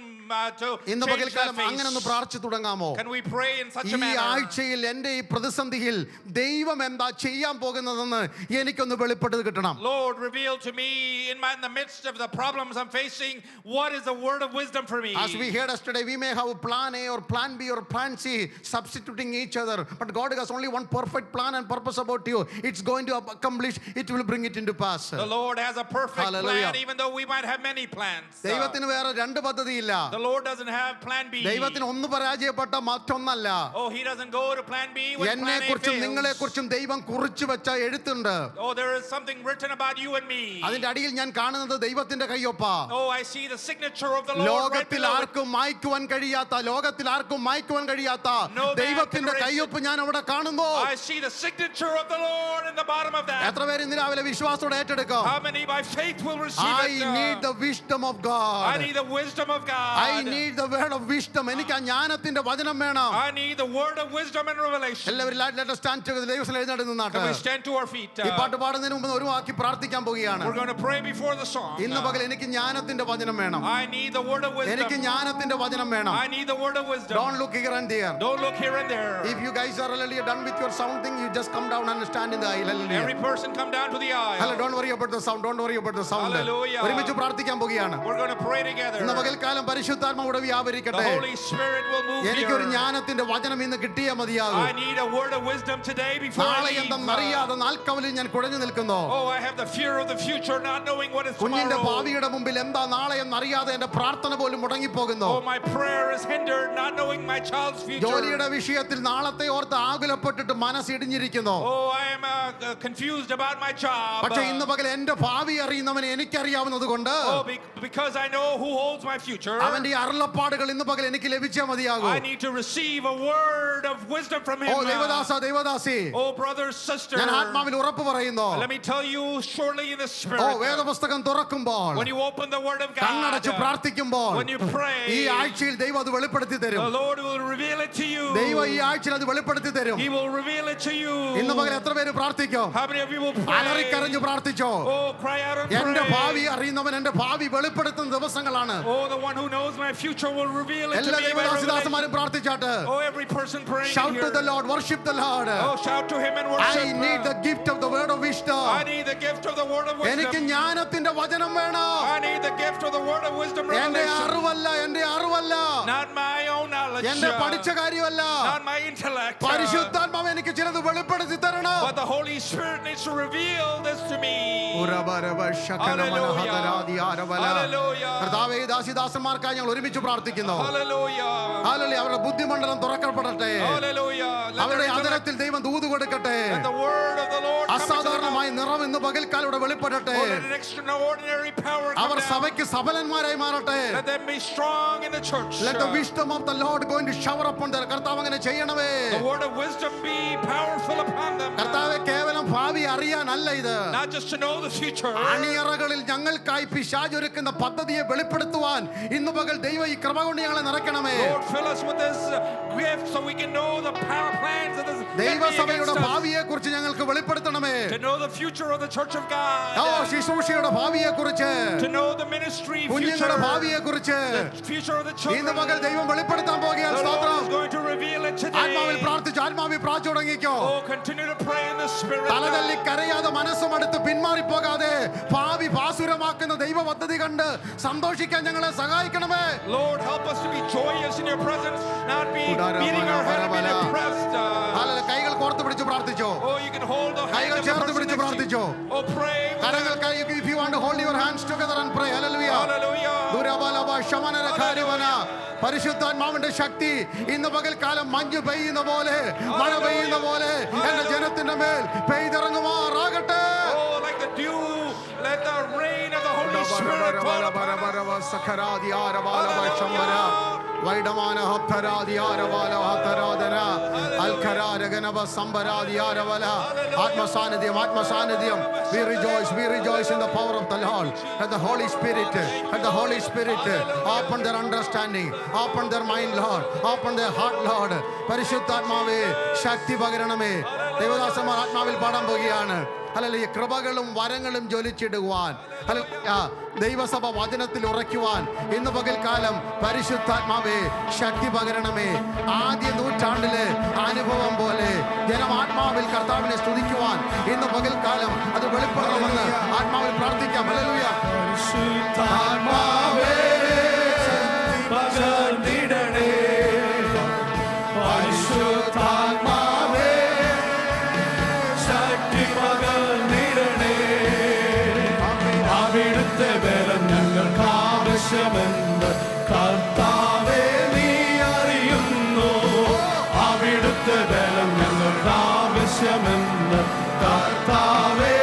to ഇന്ന് change പകൽക്കാലം that അങ്ങനെ ഒന്ന് face. പ്രാർത്ഥിച്ചു തുടങ്ങാമോ? Can we pray in such a ഈ manner? ആഴ്ചയിൽ എന്റെ ഈ പ്രതിസന്ധിയിൽ ദൈവം എന്താ ചെയ്യാൻ പോകുന്നതെന്ന് എനിക്കൊന്ന് വെളിപ്പെട്ടത് കിട്ടണം. Lord, reveal to me in the midst of the problems I'm facing, what is the word of wisdom for me? As we heard yesterday, we may have plan A or plan B or plan C substituting each other, but God has only one perfect plan and purpose about you. It's going to accomplish, it will bring it into pass. The Lord has a perfect Hallelujah. plan, even though we might have many plans. ദൈവത്തിന് വേറെ രണ്ട് പദ്ധതിയില്ല. The the Lord doesn't have plan B. ദൈവത്തിന് ഒന്ന് പരാജയപ്പെട്ട മറ്റൊന്നല്ല. Oh, he doesn't go to plan B when എന്നെ plan A കുറിച്ചും നിങ്ങളെ fails. കുറിച്ചും ദൈവം കുറിച്ചു വെച്ച എഴുത്തുണ്ട്. Oh, there is something written about you and me. അതിന്റെ അടിയിൽ ഞാൻ കാണുന്നത് ദൈവത്തിന്റെ കയ്യൊപ്പാ. Oh, I see the signature of the Lord right ലോകത്തിൽ below it. ആർക്കും മായ്ക്കുവാൻ കഴിയാത്ത, ലോകത്തിൽ ആർക്കും മായ്ക്കുവാൻ കഴിയാത്ത No man ദൈവത്തിന്റെ can erase കയ്യൊപ്പ് ഞാൻ അവിടെ കാണുന്നു. I see the signature of the Lord in the bottom of that. എത്ര പേര് ഇന്ന് രാവിലെ വിശ്വാസത്തോടെ ഏറ്റെടുക്കും? How many by faith will receive I it? need the wisdom of I God. need the wisdom of God. I need the word of wisdom. എനിക്ക് ആ ജ്ഞാനത്തിന്റെ വചനം വേണം. I need the word of wisdom and revelation. എല്ലാവരും let us stand together. ദൈവത്തിൽ എഴുന്നേറ്റ് നിന്നാട്ടെ. Can we stand to our feet? ഈ പാട്ട് പാടുന്നതിന് മുമ്പ് ഒരു വാക്കി പ്രാർത്ഥിക്കാൻ പോവുകയാണ്. We're going to pray before the song. ഇന്ന് പകൽ എനിക്ക് ജ്ഞാനത്തിന്റെ വചനം വേണം. I need the word of എനിക്ക് wisdom. ജ്ഞാനത്തിന്റെ വചനം വേണം. I need the word of wisdom. Don't look here and there. Don't look here and there. If you guys are already done with your sound thing, you just come down and stand in the aisle. Every Hallelujah. person come down to the Hallelujah. aisle. Don't worry about the sound. Don't worry about the sound. Hallelujah. ഒരുമിച്ച് പ്രാർത്ഥിക്കാൻ പോവുകയാണ്. We're going to pray together. ഇന്ന് പകൽക്കാലം പരിശുദ്ധാത്മാവിടെ The വ്യാപരിക്കട്ടെ. Holy Spirit will move എനിക്കൊരു here. ജ്ഞാനത്തിന്റെ വചനം ഇന്ന് കിട്ടിയേ മതിയാകും. I need a word of wisdom today before I നാളെ leave. എന്തെന്നറിയാതെ നാൽക്കവലിൽ ഞാൻ കുഴഞ്ഞു നിൽക്കുന്നു. Oh, I have the fear of the future, not knowing what is കുഞ്ഞിന്റെ tomorrow. ഭാവിയുടെ മുമ്പിൽ എന്താ നാളെ എന്നറിയാതെ എന്റെ പ്രാർത്ഥന പോലും മുടങ്ങിപ്പോകുന്നു. Oh, my prayer is hindered, not knowing my child's future. ജോലിയുടെ വിഷയത്തിൽ നാളത്തെ ഓർത്ത് ആകുലപ്പെട്ടിട്ട് മനസ്സിടിഞ്ഞിരിക്കുന്നു. Oh, I am confused about my job. പക്ഷെ ഇന്ന് പകൽ എന്റെ ഭാവി അറിയുന്നവനെ എനിക്കറിയാവുന്നത് കൊണ്ട് Oh, because I know who holds my future. അവന്റെ ഈ അരുളപ്പാടുകൾ ഇന്ന് പകൽ എനിക്ക് ലഭിച്ചേ മതിയാകും. I need to receive a word of wisdom from him. Oh ദേവദാസ devadasi, Oh, brother, sister. ഞാൻ ആത്മാവിൽ ഉറപ്പ് പറയുന്നു. Let me tell you surely in the oh spirit. വേദപുസ്തകം തുറക്കുമ്പോൾ, When you open the word of God. കണ്ണടച്ച് പ്രാർത്ഥിക്കുമ്പോൾ, When you pray. ഈ ആഴ്ചയിൽ ദൈവം അത് വെളിപ്പെടുത്തി തരും. The Lord will reveal it to you. ദൈവം ഈ ആഴ്ചയിൽ അത് വെളിപ്പെടുത്തി തരും. He will reveal it to you. ഇന്ന് പകൽ എത്ര പേര് പ്രാർത്ഥിക്കും? How many of you will pray? അലറിക്കരഞ്ഞു പ്രാർത്ഥിച്ചോ? Oh, cry out and എന്റെ pray. ഭാവി അറിയുന്നവൻ എന്റെ ഭാവി വെളിപ്പെടുത്തുന്ന ദിവസങ്ങളാണ്. Oh, the one who knows my future will reveal it to എല്ലാ me by ദേവദാസന്മാരും revelation. പ്രാർത്ഥിച്ചാട്ട്. Oh, every person praying Shout here. to the Lord, worship the Lord. Oh, shout to him and worship. I need the gift of the word of wisdom. I need the gift of the word of എനിക്ക് wisdom. ജ്ഞാനത്തിന്റെ വചനം വേണം. I need the gift of the word of wisdom എന്റെ revelation. അറിവല്ല, എന്റെ അറിവല്ല, Not my own knowledge. എന്റെ പഠിച്ച കാര്യമല്ല. Not my intellect. പരിശുദ്ധാത്മാവ് എനിക്ക് ചിലത് വെളിപ്പെടുത്തി തരണം. But the Holy Spirit needs to reveal this to me. Hallelujah. കർത്താവേ, ഈ ദാസിദാസന്മാർക്കായി ഞങ്ങൾ ഒരുമിച്ച് പ്രാർത്ഥിക്കുന്നു. Hallelujah. ഹല്ലേലൂയ. അവരുടെ ബുദ്ധിമണ്ഡലം തുറക്കപ്പെടട്ടെ. Hallelujah. Let അവരുടെ the intellect- അതരത്തിൽ ദൈവം ദൂത് കൊടുക്കട്ടെ. let the word of the Lord come into the mouth. അസാധാരണമായ നിറം ഇന്ന് പകൽക്കാലം ഇവിടെ വെളിപ്പെടട്ടെ. Oh, let an extraordinary power come our down. സഭയ്ക്ക് സബലന്മാരായി മാറട്ടെ. Let them be strong in the church. Let the wisdom of the Lord going to shower upon them. കർത്താവ് അങ്ങനെ ചെയ്യണമേ. The word of wisdom be powerful upon them. കർത്താവേ, കേവലം ഭാവി അറിയാനല്ല ഇത്. Not just to know the future. അണിയറകളിൽ ഞങ്ങൾക്കായി പിശാച് ഒരുക്കുന്ന പദ്ധതിയെ വെളിപ്പെടുത്തുവാൻ ഇന്ന് പകൽ ദൈവം ഈ കൃപ കൊണ്ട് ഞങ്ങളെ നിറയ്ക്കണമേ. Lord, fill us with this gift so we can know the power plans of this enemy ദൈവസഭയുടെ against us. ഭാവിയെ കുറിച്ച് ഞങ്ങൾക്ക് വെളിപ്പെടുത്തണമേ. To know the future of the church of God. ഓ ശുശ്രൂഷയുടെ ഭാവിയെ കുറിച്ച്, To know the ministry കുഞ്ഞുങ്ങളുടെ future. ഭാവിയെ കുറിച്ച് The future of the children. ഇന്ന് പകൽ ദൈവം വെളിപ്പെടുത്താൻ പോകുകയാണ്. The Lord സ്തോത്രം. is going to reveal it ആത്മാവിൽ today. പ്രാർത്ഥിച്ചു, ആത്മാവിൽ പ്രാർത്ഥിച്ചു തുടങ്ങിക്കോ. Oh, continue to pray in the spirit. തലതല്ലി കരയാതെ മനസ്സും അടുത്ത് പിന്മാറിപ്പോകാതെ ഭാവി ഭാസുരമാക്കുന്ന ദൈവ പദ്ധതി കണ്ട് സന്തോഷിക്കാൻ ഞങ്ങളെ സഹായിക്കണമേ. Lord, help us to be joyous in your presence, not be beating our head and be depressed. Hallelujah. കൈകൾ കോർത്ത് പിടിച്ച് പ്രാർത്ഥിച്ചോ. Oh, you can hold the കൈകൾ hand of the ചേർത്ത് person പിടിച്ച് next to പ്രാർത്ഥിച്ചോ. you. Oh, pray. കരങ്ങൾ കൈ, if you want to hold your hands together and pray. Hallelujah. Hallelujah. ദുരബലവ ശമനരകാരിവന. പരിശുദ്ധാത്മാവിന്റെ ശക്തി ഇന്ന് പകൽക്കാലം മഞ്ഞ് പെയ്യുന്ന പോലെ, മഴ പെയ്യുന്ന പോലെ എന്റെ ജനത്തിന്റെ മേൽ പെയ്തിറങ്ങുമാറാകട്ടെ. Oh, like the dew, let the rain of the Holy Spirit fall upon us. വൈഡമാന ഹബ്ധരാദിയാരവാല ഹബ്ധരാധന അൽഖരാരഗനവ സംബരാദിയാരവല. ആത്മസാന്നിധ്യം, ആത്മസാന്നിധ്യം. We rejoice in the power of the Lord. Let the Holy Spirit open their understanding, open their mind, Lord, open their heart, Lord. പരിശുദ്ധാത്മാവേ, ശക്തി പകരണമേ. ദേവദാസന്മാർ ആത്മാവിൽ പാടാൻ പോകുകയാണ്. Hallelujah. കൃപകളും വരങ്ങളും ജ്വലിച്ചിടുവാൻ, ദൈവസഭ വചനത്തിൽ ഉറയ്ക്കുവാൻ ഇന്ന് പകൽക്കാലം പരിശുദ്ധാത്മാവേ ശക്തി പകരണമേ. ആദ്യ നൂറ്റാണ്ടിലെ അനുഭവം പോലെ ജനം ആത്മാവിൽ കർത്താവിനെ സ്തുതിക്കുവാൻ ഇന്ന് പകൽക്കാലം അത് വെളിപ്പെടണമെന്ന് ആത്മാവിൽ പ്രാർത്ഥിക്കാം. ഹല്ലേലൂയ. പരിശുദ്ധാത്മാവേ പകർന്നിടണേ, പരിശുദ്ധാത്മാവേ ശക്തി പകർന്നിടണേ. അവിടുത്തെ ബലം ഞങ്ങൾക്ക് ആവശ്യമെന്ന് കർത്താവേ കർത്താവേ